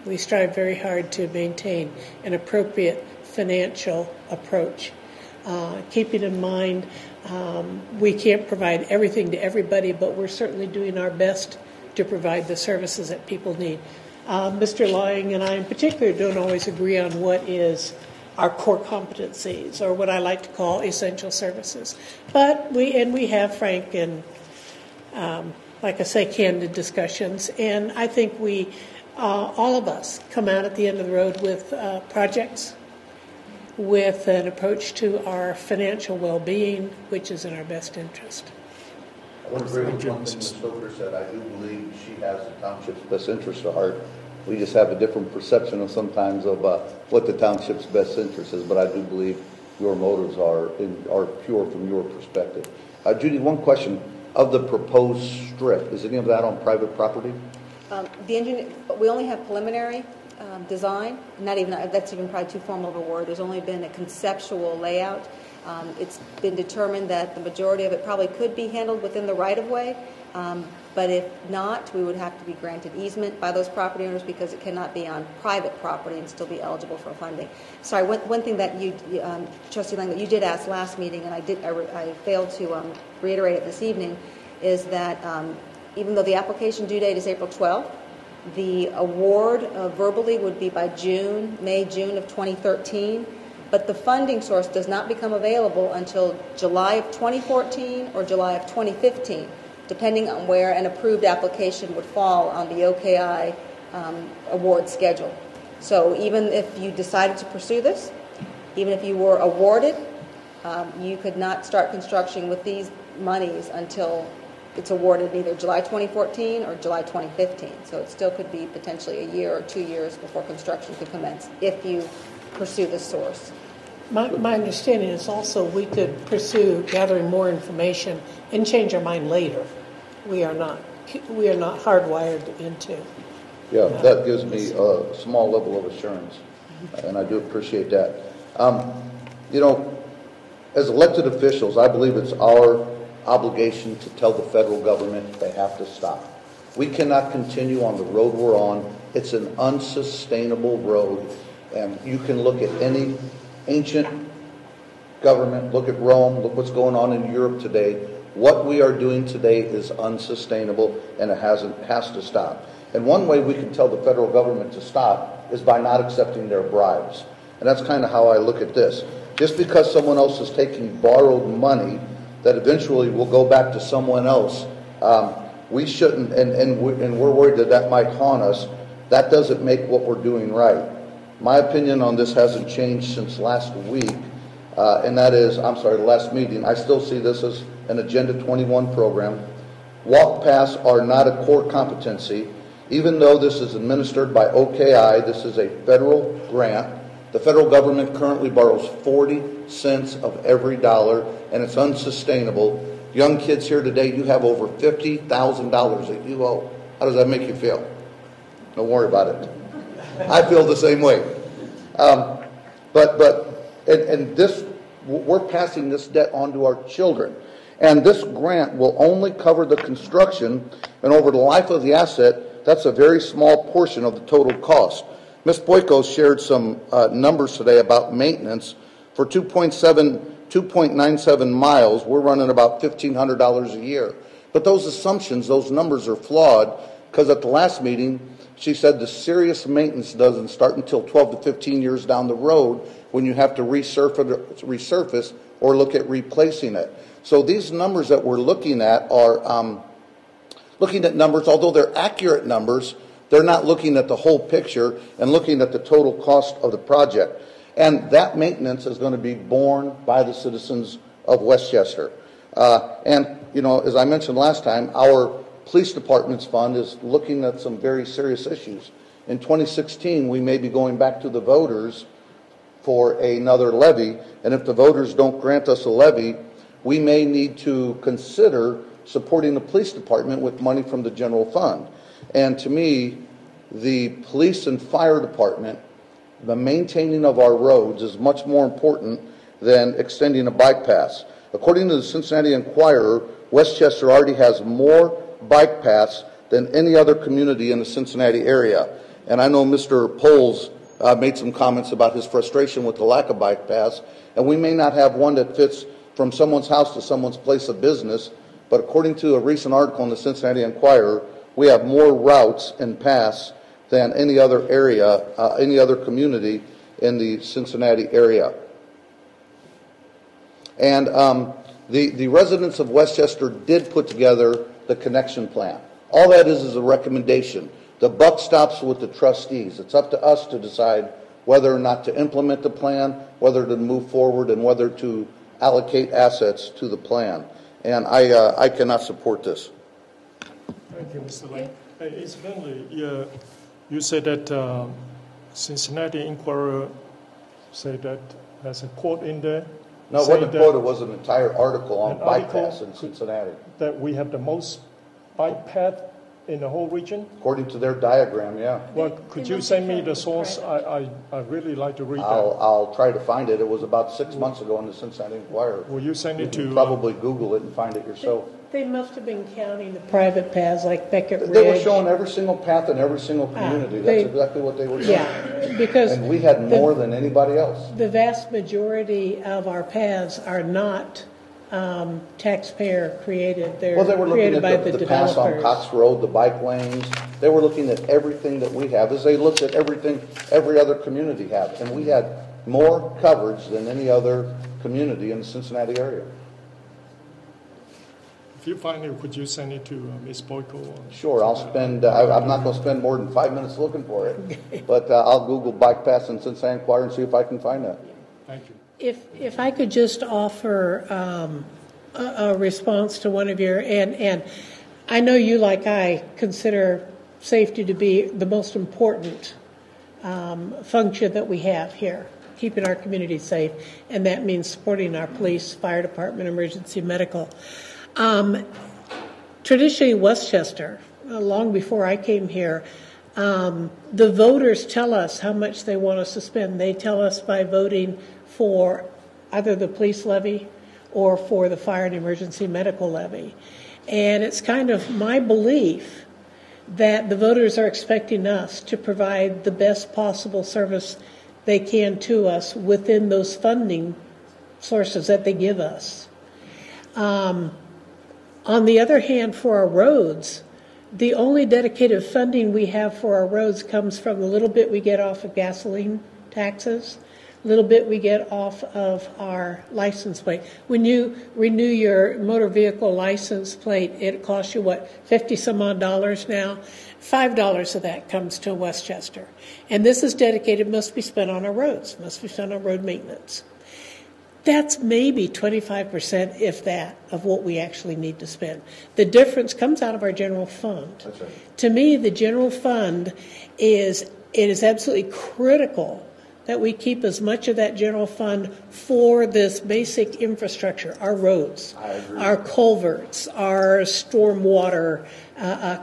We strive very hard to maintain an appropriate financial approach keeping in mind we can't provide everything to everybody, but we're certainly doing our best to provide the services that people need. Mr. Lying and I in particular don't always agree on what is our core competencies, or what I like to call essential services. But we have frank and, like I say, candid discussions, and I think we, all of us, come out at the end of the road with projects, with an approach to our financial well-being, which is in our best interest. I would agree with one thing Ms. Stoker said. I do believe she has the township's best interest at heart. We just have a different perception of sometimes of what the township's best interest is, but I do believe your motives are pure from your perspective. Judy, one question. Of the proposed strip, is any of that on private property? We only have preliminary design. That's even probably too formal of a word. There's only been a conceptual layout. It's been determined that the majority of it probably could be handled within the right-of-way, but if not, we would have to be granted easement by those property owners because it cannot be on private property and still be eligible for funding. Sorry, one thing that you, Trustee Lang, that you did ask last meeting, and I failed to reiterate it this evening, is that even though the application due date is April 12th, the award verbally would be by May, June of 2013, but the funding source does not become available until July of 2014 or July of 2015, depending on where an approved application would fall on the OKI award schedule. So even if you decided to pursue this, even if you were awarded, you could not start construction with these monies until it's awarded either July 2014 or July 2015. So it still could be potentially a year or 2 years before construction could commence if you pursue this source. My understanding is also we could pursue gathering more information and change our mind later. We are not hardwired into. Yeah, that gives me a small level of assurance, and I do appreciate that. As elected officials, I believe it's our obligation to tell the federal government they have to stop. We cannot continue on the road we're on. It's an unsustainable road, and you can look at any ancient government, look at Rome, look what's going on in Europe today. What we are doing today is unsustainable, and it has to stop. And one way we can tell the federal government to stop is by not accepting their bribes. And that's kind of how I look at this. Just because someone else is taking borrowed money that eventually will go back to someone else, we shouldn't, and we're worried that might haunt us. That doesn't make what we're doing right. My opinion on this hasn't changed since last week, and that is, the last meeting. I still see this as an Agenda 21 program. Walk paths are not a core competency. Even though this is administered by OKI, this is a federal grant. The federal government currently borrows 40 cents of every dollar, and it's unsustainable. Young kids here today, you have over $50,000 that you owe. How does that make you feel? Don't worry about it. I feel the same way. We're passing this debt on to our children. And this grant will only cover the construction, and over the life of the asset, that's a very small portion of the total cost. Ms. Boyko shared some numbers today about maintenance. For 2.97 miles, we're running about $1,500 a year. But those assumptions, those numbers are flawed, because at the last meeting, she said the serious maintenance doesn't start until 12 to 15 years down the road when you have to resurface or look at replacing it. So these numbers that we're looking at are looking at numbers, although they're accurate numbers, they're not looking at the whole picture and looking at the total cost of the project. And that maintenance is going to be borne by the citizens of Westchester. As I mentioned last time, our police department's fund is looking at some very serious issues. In 2016, we may be going back to the voters for another levy, and if the voters don't grant us a levy, we may need to consider supporting the police department with money from the general fund. And to me, the police and fire department, the maintaining of our roads is much more important than extending a bike path. According to the Cincinnati Enquirer, Westchester already has more bike paths than any other community in the Cincinnati area. And I know Mr. Poles made some comments about his frustration with the lack of bike paths, and we may not have one that fits from someone's house to someone's place of business, but according to a recent article in the Cincinnati Enquirer, we have more routes and paths than any other area, any other community in the Cincinnati area. And the residents of Westchester did put together the connection plan. All that is a recommendation. The buck stops with the trustees. It's up to us to decide whether or not to implement the plan, whether to move forward, and whether to allocate assets to the plan. And I cannot support this. Thank you, Mr. Lane. Incidentally, you said that Cincinnati Enquirer said that there's a quote in there. No, it wasn't a quote. It was an entire article on bike paths in Cincinnati. That we have the most bike path in the whole region? According to their diagram, yeah. Well, could you send me the source? I really like to read that. I'll try to find it. It was about 6 months ago in the Cincinnati Enquirer. Will you send it to... You can probably Google it and find it yourself. They must have been counting the private paths like Beckett Ridge. They were showing every single path in every single community. That's exactly what they were doing. Yeah, because... And we had more than anybody else. The vast majority of our paths are not taxpayer created. They're they were looking created by at the pass on Cox Road, the bike lanes. They were looking at everything that we have as they looked at everything every other community had. And we had more coverage than any other community in the Cincinnati area. If you find it, could you send it to Ms. Boyko? Sure, I'll spend, I'm not going to spend more than 5 minutes looking for it. But I'll Google bike paths in Cincinnati Enquirer and see if I can find that. Thank you. If I could just offer a response to one of your, and I know you, like I, consider safety to be the most important function that we have here, keeping our community safe, and that means supporting our police, fire department, emergency medical. Traditionally, Westchester, long before I came here, the voters tell us how much they want us to spend. They tell us by voting for either the police levy or for the fire and emergency medical levy. And it's kind of my belief that the voters are expecting us to provide the best possible service they can to us within those funding sources that they give us. On the other hand, for our roads, the only dedicated funding we have for our roads comes from the little bit we get off of gasoline taxes, a little bit we get off of our license plate. When you renew your motor vehicle license plate, it costs you, what, 50 some odd dollars now? $5 of that comes to Westchester. And this is dedicated, must be spent on our roads, must be spent on road maintenance. That's maybe 25%, if that, of what we actually need to spend. The difference comes out of our general fund. That's right. To me, the general fund it is absolutely critical that we keep as much of that general fund for this basic infrastructure, our roads, our culverts, our stormwater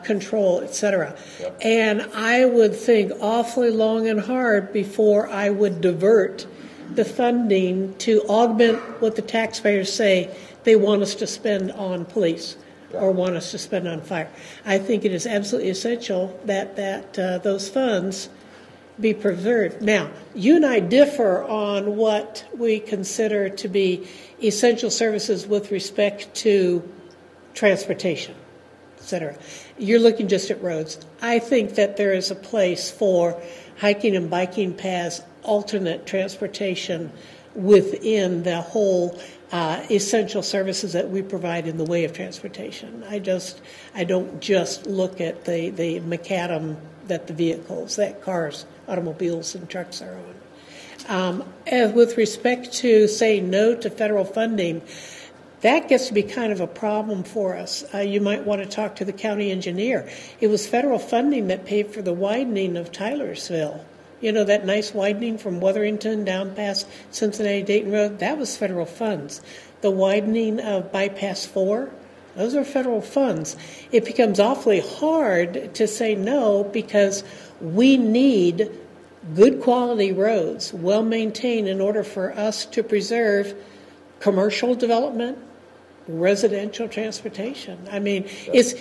control, etc. Yep. And I would think awfully long and hard before I would divert the funding to augment what the taxpayers say they want us to spend on police or want us to spend on fire. I think it is absolutely essential that those funds be preserved. Now, you and I differ on what we consider to be essential services with respect to transportation, etc. You're looking just at roads. I think that there is a place for hiking and biking paths, alternate transportation within the whole essential services that we provide in the way of transportation. I don't just look at the macadam that the vehicles, that cars, automobiles, and trucks are on. And with respect to saying no to federal funding, that gets to be kind of a problem for us. You might want to talk to the county engineer. It was federal funding that paid for the widening of Tylersville. You know, that nice widening from Wetherington down past Cincinnati-Dayton Road, that was federal funds. The widening of Bypass 4, those are federal funds. It becomes awfully hard to say no because we need good quality roads, well maintained, in order for us to preserve commercial development, residential transportation. I mean, it's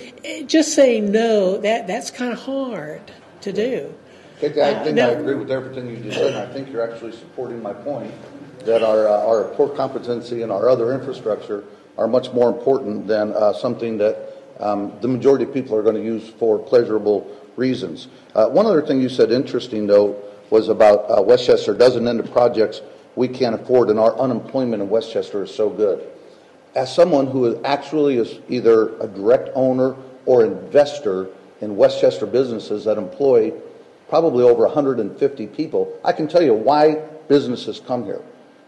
just saying no, that's kind of hard to do. Katie, I think I agree with everything you just said, and I think you're actually supporting my point that our core competency and our other infrastructure are much more important than something that the majority of people are going to use for pleasurable reasons. One other thing you said interesting, though, was about Westchester doesn't end of projects we can't afford, and our unemployment in Westchester is so good. As someone who actually is either a direct owner or investor in Westchester businesses that employ probably over 150 people, I can tell you why businesses come here.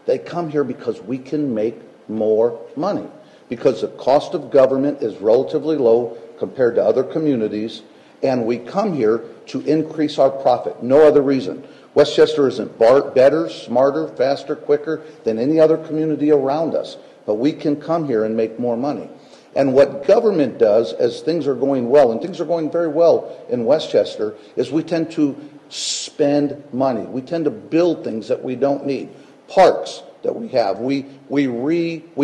They come here because we can make more money, because the cost of government is relatively low compared to other communities, and we come here to increase our profit. No other reason. Westchester isn't better, smarter, faster, quicker than any other community around us, but we can come here and make more money. And what government does as things are going well, and things are going very well in Westchester, is we tend to spend money. We tend to build things that we don't need. Parks that we have. We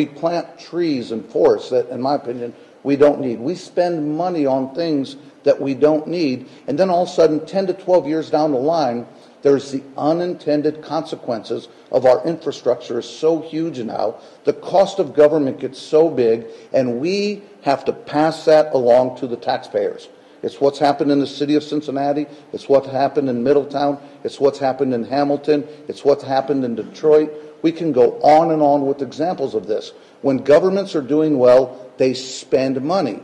plant trees and forests that, in my opinion, we don't need. We spend money on things that we don't need, and then all of a sudden, 10 to 12 years down the line, there's the unintended consequences of our infrastructure is so huge now. The cost of government gets so big, and we have to pass that along to the taxpayers. It's what's happened in the city of Cincinnati. It's what happened in Middletown. It's what's happened in Hamilton. It's what's happened in Detroit. We can go on and on with examples of this. When governments are doing well, they spend money,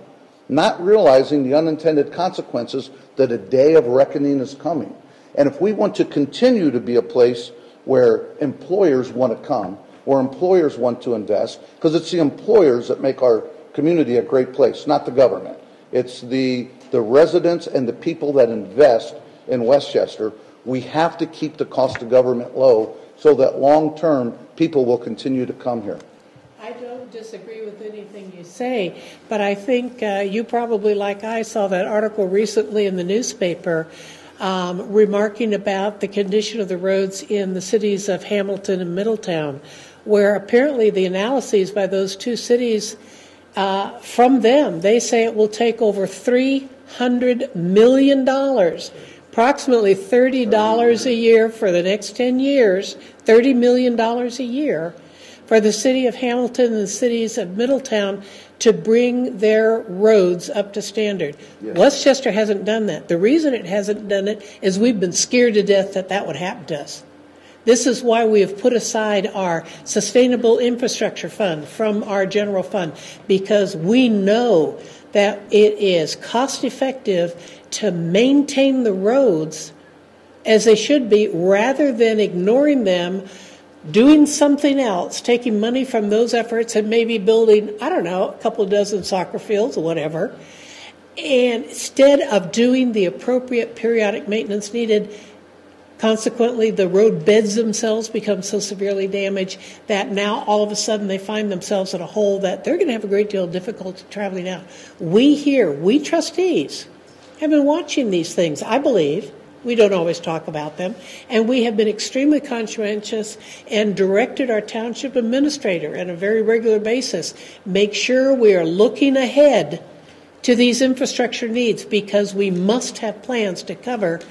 not realizing the unintended consequences that a day of reckoning is coming. And if we want to continue to be a place where employers want to come, where employers want to invest, because it's the employers that make our community a great place, not the government. It's the residents and the people that invest in Westchester. We have to keep the cost of government low so that long-term people will continue to come here. I don't disagree with anything you say, but I think you probably, like I, saw that article recently in the newspaper remarking about the condition of the roads in the cities of Hamilton and Middletown, where apparently the analyses by those two cities, from them, they say it will take over $300 million, approximately $30 a year for the next 10 years, $30 million a year, for the city of Hamilton and the cities of Middletown to bring their roads up to standard. Yes. Westchester hasn't done that. The reason it hasn't done it is we've been scared to death that that would happen to us. This is why we have put aside our Sustainable Infrastructure Fund from our general fund, because we know that it is cost effective to maintain the roads as they should be rather than ignoring them, doing something else, taking money from those efforts and maybe building, I don't know, a couple of dozen soccer fields or whatever, and instead of doing the appropriate periodic maintenance needed. Consequently, the road beds themselves become so severely damaged that now all of a sudden they find themselves in a hole that they're going to have a great deal of difficulty traveling out. We trustees, have been watching these things, I believe. We don't always talk about them. And we have been extremely conscientious and directed our township administrator on a very regular basis. Make sure we are looking ahead to these infrastructure needs, because we must have plans to cover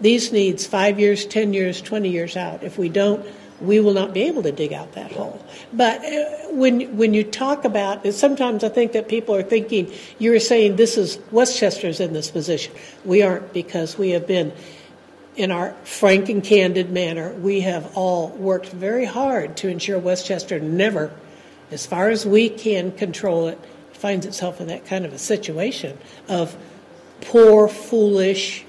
these needs 5 years, 10 years, 20 years out. If we don't, we will not be able to dig out that hole. But when you talk about it, sometimes I think that people are thinking you're saying this is Westchester's in this position. We aren't, because we have been, in our frank and candid manner, we have all worked very hard to ensure Westchester never, as far as we can control it, finds itself in that kind of a situation of poor, foolish,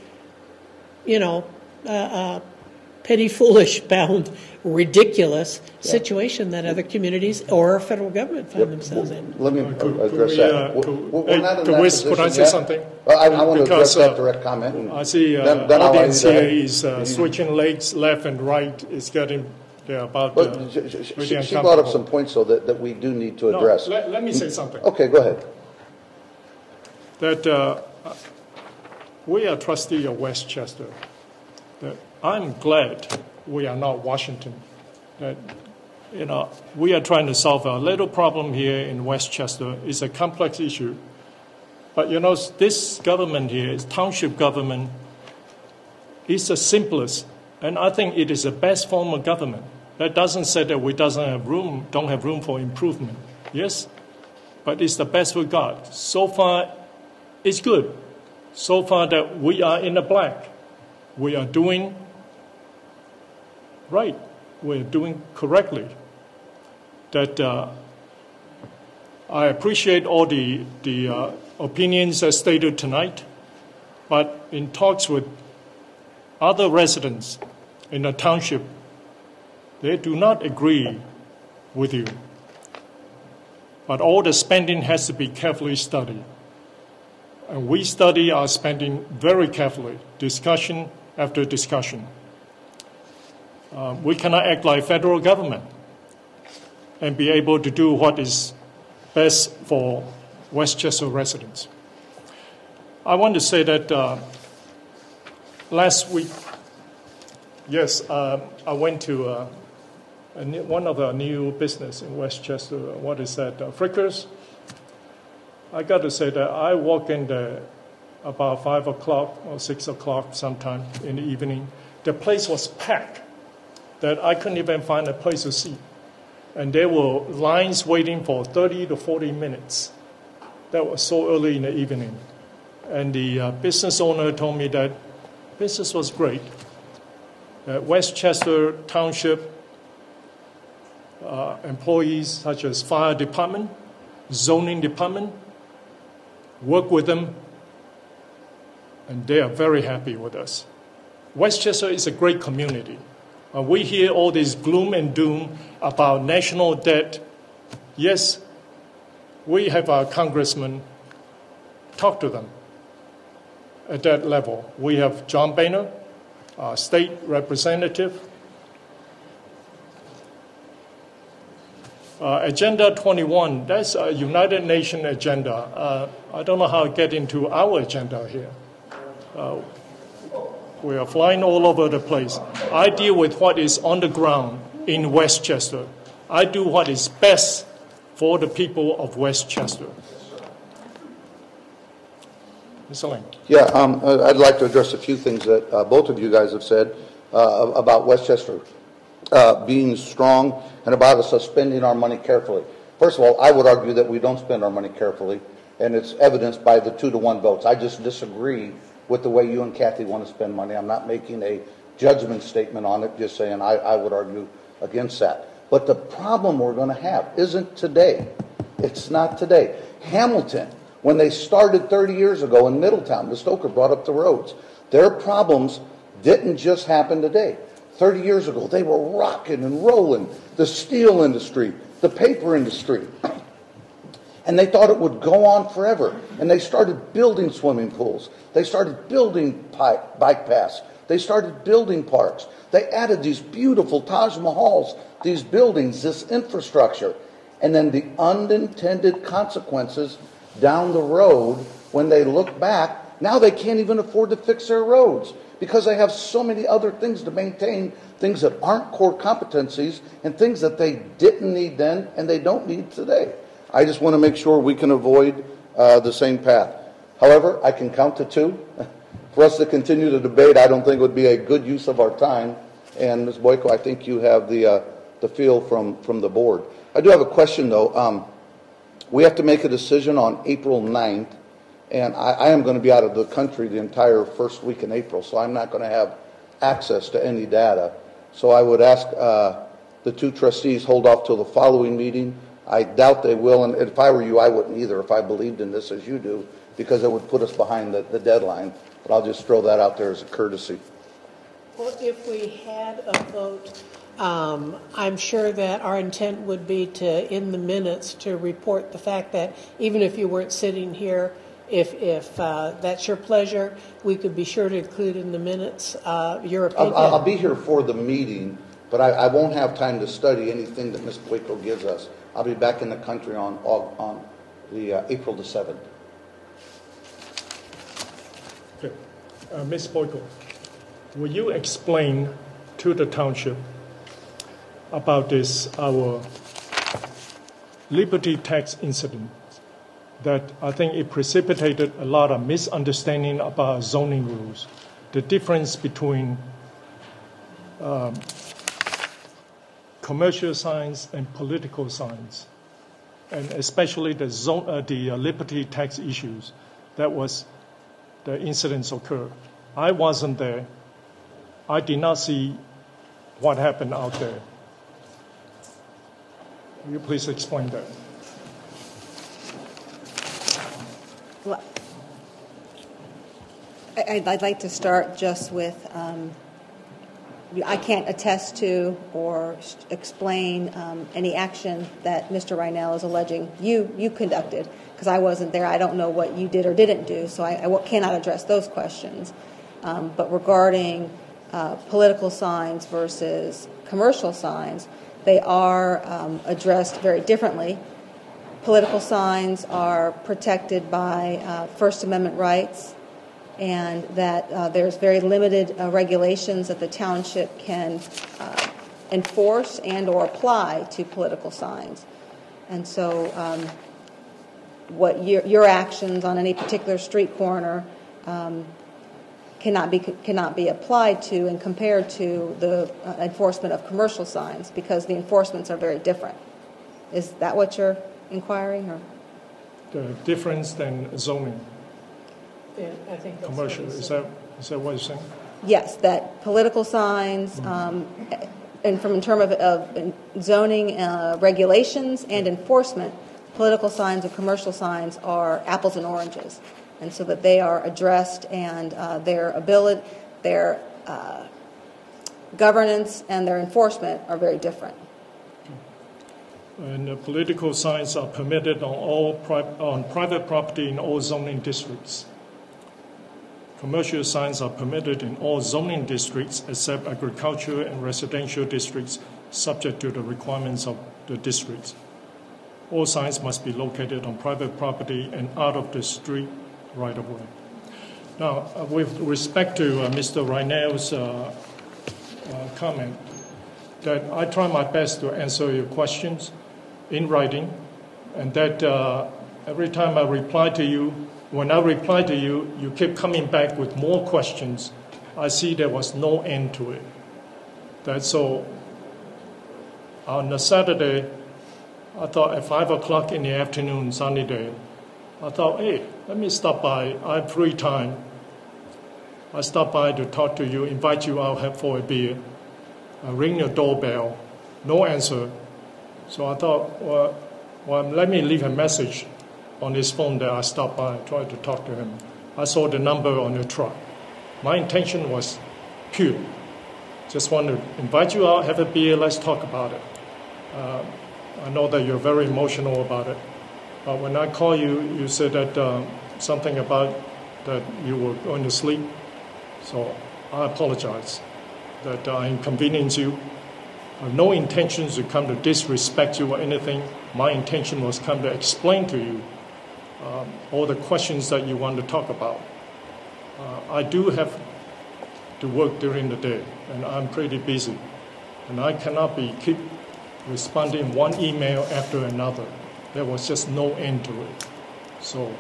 petty, foolish, bound, ridiculous situation that other communities or federal government find themselves in. Let me address that. We're not in that position could I say yet. something? I want to address that direct comment. I see audience here is switching legs left and right. Is getting about. But she brought up some points, though, that we do need to address. No, let me say something. Okay, go ahead. That we are trustee of Westchester. That I'm glad we are not Washington. That we are trying to solve a little problem here in Westchester. It's a complex issue, but this government here is township government. It's the simplest, and I think it is the best form of government. That doesn't say that we don't have room for improvement. Yes, but it's the best we got. So far, it's good. So far that we are in the black. We are doing right. We're doing correctly. That I appreciate all the opinions as stated tonight, but in talks with other residents in the township, they do not agree with you. But all the spending has to be carefully studied. And we study our spending very carefully, discussion after discussion. We cannot act like federal government and be able to do what is best for Westchester residents. I want to say that last week, yes, I went to one of our new business in Westchester. What is that? Frickers. I got to say that I walk in there about 5 o'clock or 6 o'clock sometime in the evening. The place was packed that I couldn't even find a place to sit. And there were lines waiting for 30 to 40 minutes. That was so early in the evening. And the business owner told me that business was great. Westchester Township employees such as fire department, zoning department, work with them, and they are very happy with us. Westchester is a great community. We hear all this gloom and doom about national debt. Yes, we have our congressman talk to them at that level. We have John Boehner, our state representative. Agenda 21, that's a United Nations agenda. I don't know how to get into our agenda here. We are flying all over the place. I deal with what is on the ground in Westchester. I do what is best for the people of Westchester. Mr. Lane. Yeah, I'd like to address a few things that both of you guys have said about Westchester being strong and about us spending our money carefully. First of all, I would argue that we don't spend our money carefully, and it's evidenced by the 2-to-1 votes. I just disagree with the way you and Kathy want to spend money. I'm not making a judgment statement on it, just saying I would argue against that. But the problem we're going to have isn't today. It's not today. Hamilton, when they started 30 years ago in Middletown, the Stoker brought up the roads. Their problems didn't just happen today. 30 years ago, they were rocking and rolling. The steel industry, the paper industry. And they thought it would go on forever. And they started building swimming pools. They started building bike paths. They started building parks. They added these beautiful Taj Mahals, these buildings, this infrastructure. And then the unintended consequences down the road, when they look back, now they can't even afford to fix their roads because they have so many other things to maintain, things that aren't core competencies and things that they didn't need then and they don't need today. I just want to make sure we can avoid the same path. However, I can count to 2. For us to continue the debate, I don't think would be a good use of our time. And Ms. Boyko, I think you have the feel from the board. I do have a question, though. We have to make a decision on April 9th, and I am going to be out of the country the entire first week in April, so I'm not going to have access to any data. So I would ask the 2 trustees hold off till the following meeting. I doubt they will, and if I were you, I wouldn't either if I believed in this as you do, because it would put us behind the deadline. But I'll just throw that out there as a courtesy. Well, if we had a vote, I'm sure that our intent would be to, in the minutes, to report the fact that even if you weren't sitting here, if that's your pleasure, we could be sure to include in the minutes your opinion. I'll be here for the meeting, but I won't have time to study anything that Ms. Boyko gives us. I'll be back in the country on the April the 7th. Okay. Ms. Boyko, will you explain to the township about this, our Liberty Tax incident, that I think it precipitated a lot of misunderstanding about zoning rules. the difference between commercial signs and political signs, and especially the liberty tax issues. That was the incidents occurred. I wasn't there. I did not see what happened out there. Will you please explain that? Well, I'd like to start just with I can't attest to or explain any action that Mr. Reinell is alleging you conducted, because I wasn't there. I don't know what you did or didn't do, so I cannot address those questions. But regarding political signs versus commercial signs, they are addressed very differently. Political signs are protected by First Amendment rights, and that there's very limited regulations that the township can enforce and or apply to political signs. And so what your actions on any particular street corner cannot be applied to and compared to the enforcement of commercial signs, because the enforcements are very different. Is that what you're inquiring? Or the difference than zoning? Yeah, I think that's commercial. Is that what you're saying? Yes, that political signs, and in terms of zoning regulations and enforcement, political signs and commercial signs are apples and oranges, and so that they are addressed, and their governance and their enforcement are very different. And political signs are permitted on private property in all zoning districts. Commercial signs are permitted in all zoning districts except agricultural and residential districts, subject to the requirements of the districts. All signs must be located on private property and out of the street right of way. Now, with respect to Mr. Reinell's comment, that I try my best to answer your questions in writing, and that every time I reply to you, when I reply to you, you keep coming back with more questions. I see there was no end to it. That's so. On a Saturday, I thought at 5 o'clock in the afternoon, sunny day, I thought, hey, let me stop by. I have free time. I stop by to talk to you, invite you out for a beer. I ring your doorbell, no answer. So I thought, well, let me leave a message on his phone that I stopped by and tried to talk to him. I saw the number on the truck. My intention was pure. Just want to invite you out, have a beer, let's talk about it. I know that you're very emotional about it. But when I called you, you said that something about that you were going to sleep. So I apologize that I inconvenienced you. I have no intentions to come to disrespect you or anything. My intention was come to explain to you all the questions that you want to talk about. I do have to work during the day, and I'm pretty busy. And I cannot keep responding one email after another. There was just no end to it. So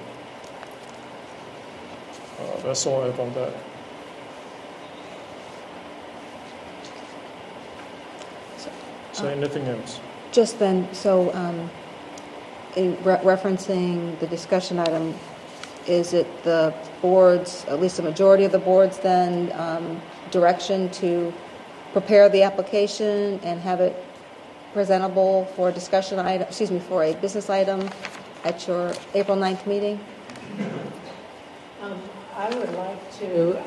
that's all about that. So anything else? Just then, so in referencing the discussion item, is it the board's, at least the majority of the board's then, direction to prepare the application and have it presentable for a discussion item, for a business item at your April 9th meeting? I would like to,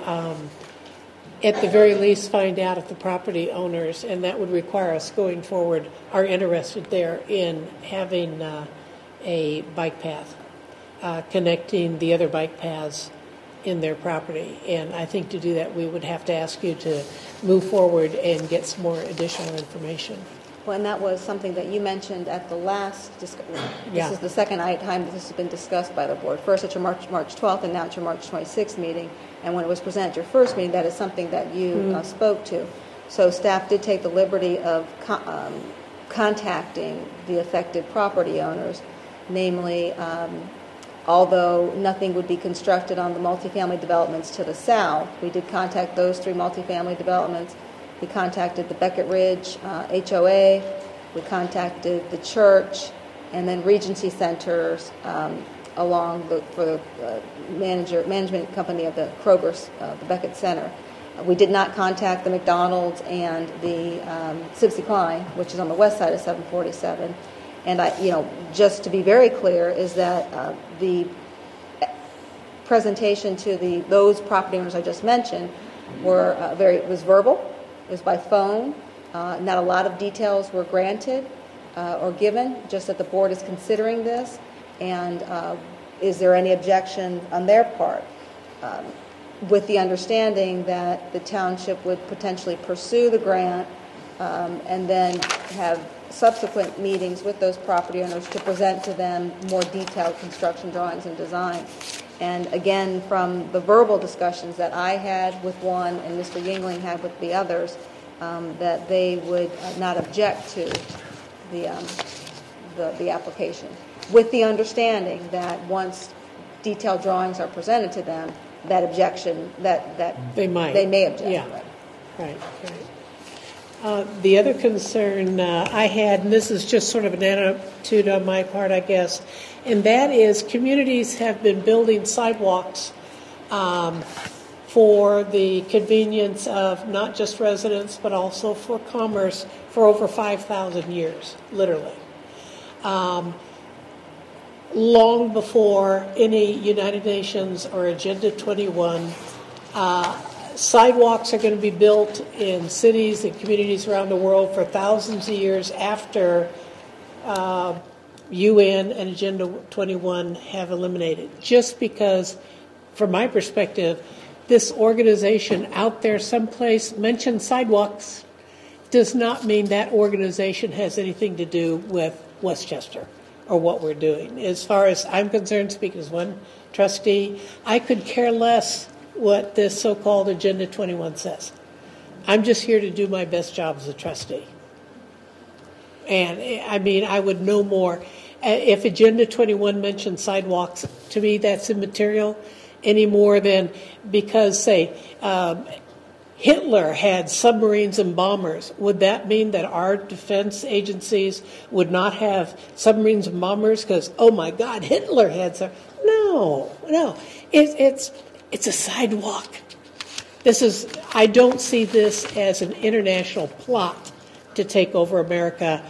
at the very least, find out if the property owners, and that would require us going forward, are interested there in having a bike path, connecting the other bike paths in their property. And I think to do that, we would have to ask you to move forward and get some more additional information. Well, and that was something that you mentioned at the last discussion. Yeah. This is the second time that this has been discussed by the board. First at your March 12th, and now at your March 26th meeting. And when it was presented at your first meeting, that is something that you spoke to. So staff did take the liberty of contacting the affected property owners, namely Although nothing would be constructed on the multifamily developments to the south, we did contact those 3 multifamily developments. We contacted the Beckett Ridge HOA. We contacted the church, and then Regency Centers along for the management company of the Kroger's, the Beckett Center. We did not contact the McDonald's and the Sibsey Klein, which is on the west side of 747. And just to be very clear, is that the presentation to those property owners I just mentioned was verbal. It was by phone. Not a lot of details were granted or given, just that the board is considering this, and is there any objection on their part? With the understanding that the township would potentially pursue the grant and then have subsequent meetings with those property owners to present to them more detailed construction drawings and designs. And again, from the verbal discussions that I had with one and Mr. Yingling had with the others, that they would not object to the application, with the understanding that once detailed drawings are presented to them, that objection, that they may object. Yeah. Right. The other concern I had, and this is just sort of an attitude on my part, I guess, and that is communities have been building sidewalks for the convenience of not just residents but also for commerce for over 5,000 years, literally. Long before any United Nations or Agenda 21, sidewalks are going to be built in cities and communities around the world for thousands of years after UN and Agenda 21 have eliminated. Just because, from my perspective, this organization out there someplace mentioned sidewalks does not mean that organization has anything to do with Westchester or what we're doing. As far as I'm concerned, speaking as one trustee, I could care less what this so-called Agenda 21 says. I'm just here to do my best job as a trustee. And I mean, I would know more. If Agenda 21 mentioned sidewalks, to me that's immaterial any more than because, say, Hitler had submarines and bombers. Would that mean that our defense agencies would not have submarines and bombers because, oh my God, Hitler had some? No. It's a sidewalk. I don't see this as an international plot to take over America.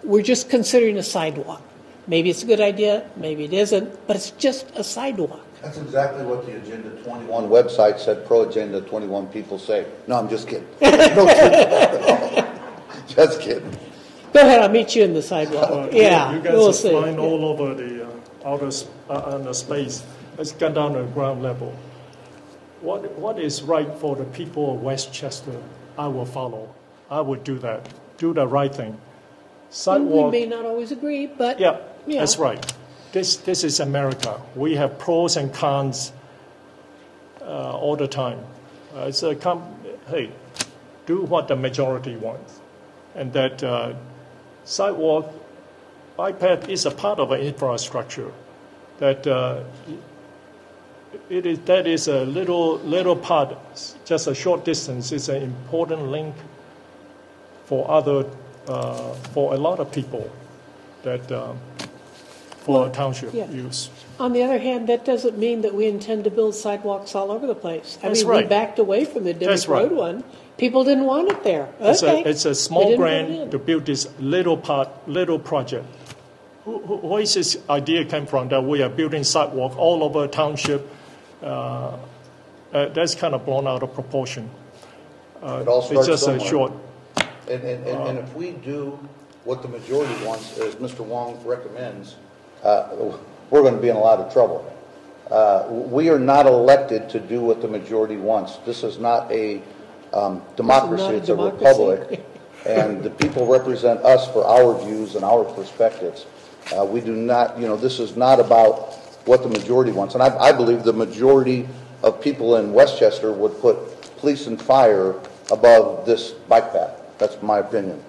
We're just considering a sidewalk. Maybe it's a good idea, maybe it isn't, but it's just a sidewalk. That's exactly what the Agenda 21 website said pro-Agenda 21 people say. No, I'm just kidding. No, just kidding. Go ahead, I'll meet you in the sidewalk. Yeah, you guys we'll are see. flying all over the outer space. Let's get down to the ground level. What is right for the people of Westchester, I will follow. I would do that. Do the right thing. Sidewalk. We may not always agree, but yeah. That's right. This is America. We have pros and cons all the time. Hey, do what the majority wants. And that sidewalk, iPad is a part of an infrastructure. That is a little part, just a short distance. It's an important link for for a lot of people that for township use. On the other hand, that doesn't mean that we intend to build sidewalks all over the place. That's right. We backed away from the Dimmick Road one. People didn't want it there. Okay. It's a small grant to build this little project. Where's this idea came from that we are building sidewalk all over township? That's kind of blown out of proportion. It all starts it's just somewhere. a short. And if we do what the majority wants, as Mr. Wong recommends, we're going to be in a lot of trouble. We are not elected to do what the majority wants. This is not a democracy, it's a republic. And the people represent us for our views and our perspectives. We do not, this is not about what the majority wants. And I believe the majority of people in Westchester would put police and fire above this bike path. That's my opinion.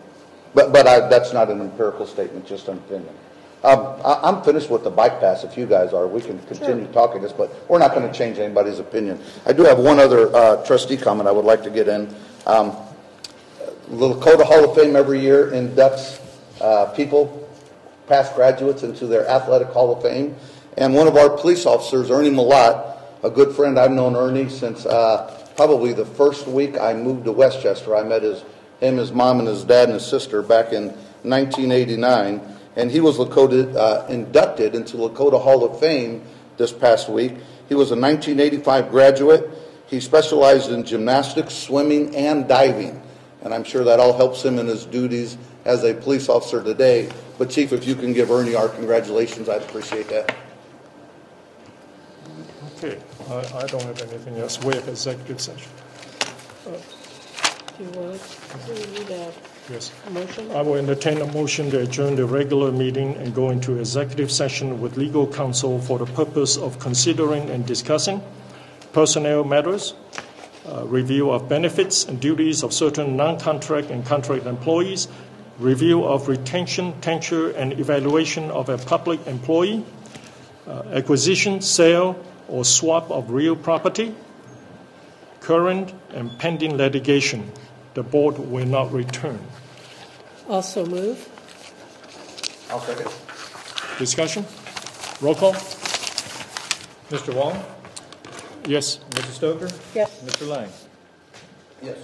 But that's not an empirical statement, just an opinion. I'm finished with the bike pass. If you guys are, we can continue talking this, but we're not going to change anybody's opinion. I do have one other trustee comment I would like to get in. The Lakota Hall of Fame every year inducts people, past graduates, into their athletic Hall of Fame. And one of our police officers, Ernie Malott, a good friend, I've known Ernie since probably the first week I moved to Westchester. I met him, his mom, and his dad and his sister back in 1989. And he was inducted into Lakota Hall of Fame this past week. He was a 1985 graduate. He specialized in gymnastics, swimming, and diving. And I'm sure that all helps him in his duties as a police officer today. But, Chief, if you can give Ernie our congratulations, I'd appreciate that. Okay, I don't have anything else. We have executive session. Do you want to need a Yes. motion? I will entertain a motion to adjourn the regular meeting and go into executive session with legal counsel for the purpose of considering and discussing personnel matters, review of benefits and duties of certain non-contract and contract employees, review of retention, tenure, and evaluation of a public employee, acquisition, sale, or swap of real property, current and pending litigation. The board will not return. Also move. I'll second. Discussion? Roll call? Mr. Wong? Yes. Mrs. Stoker? Yes. Mr. Lang? Yes.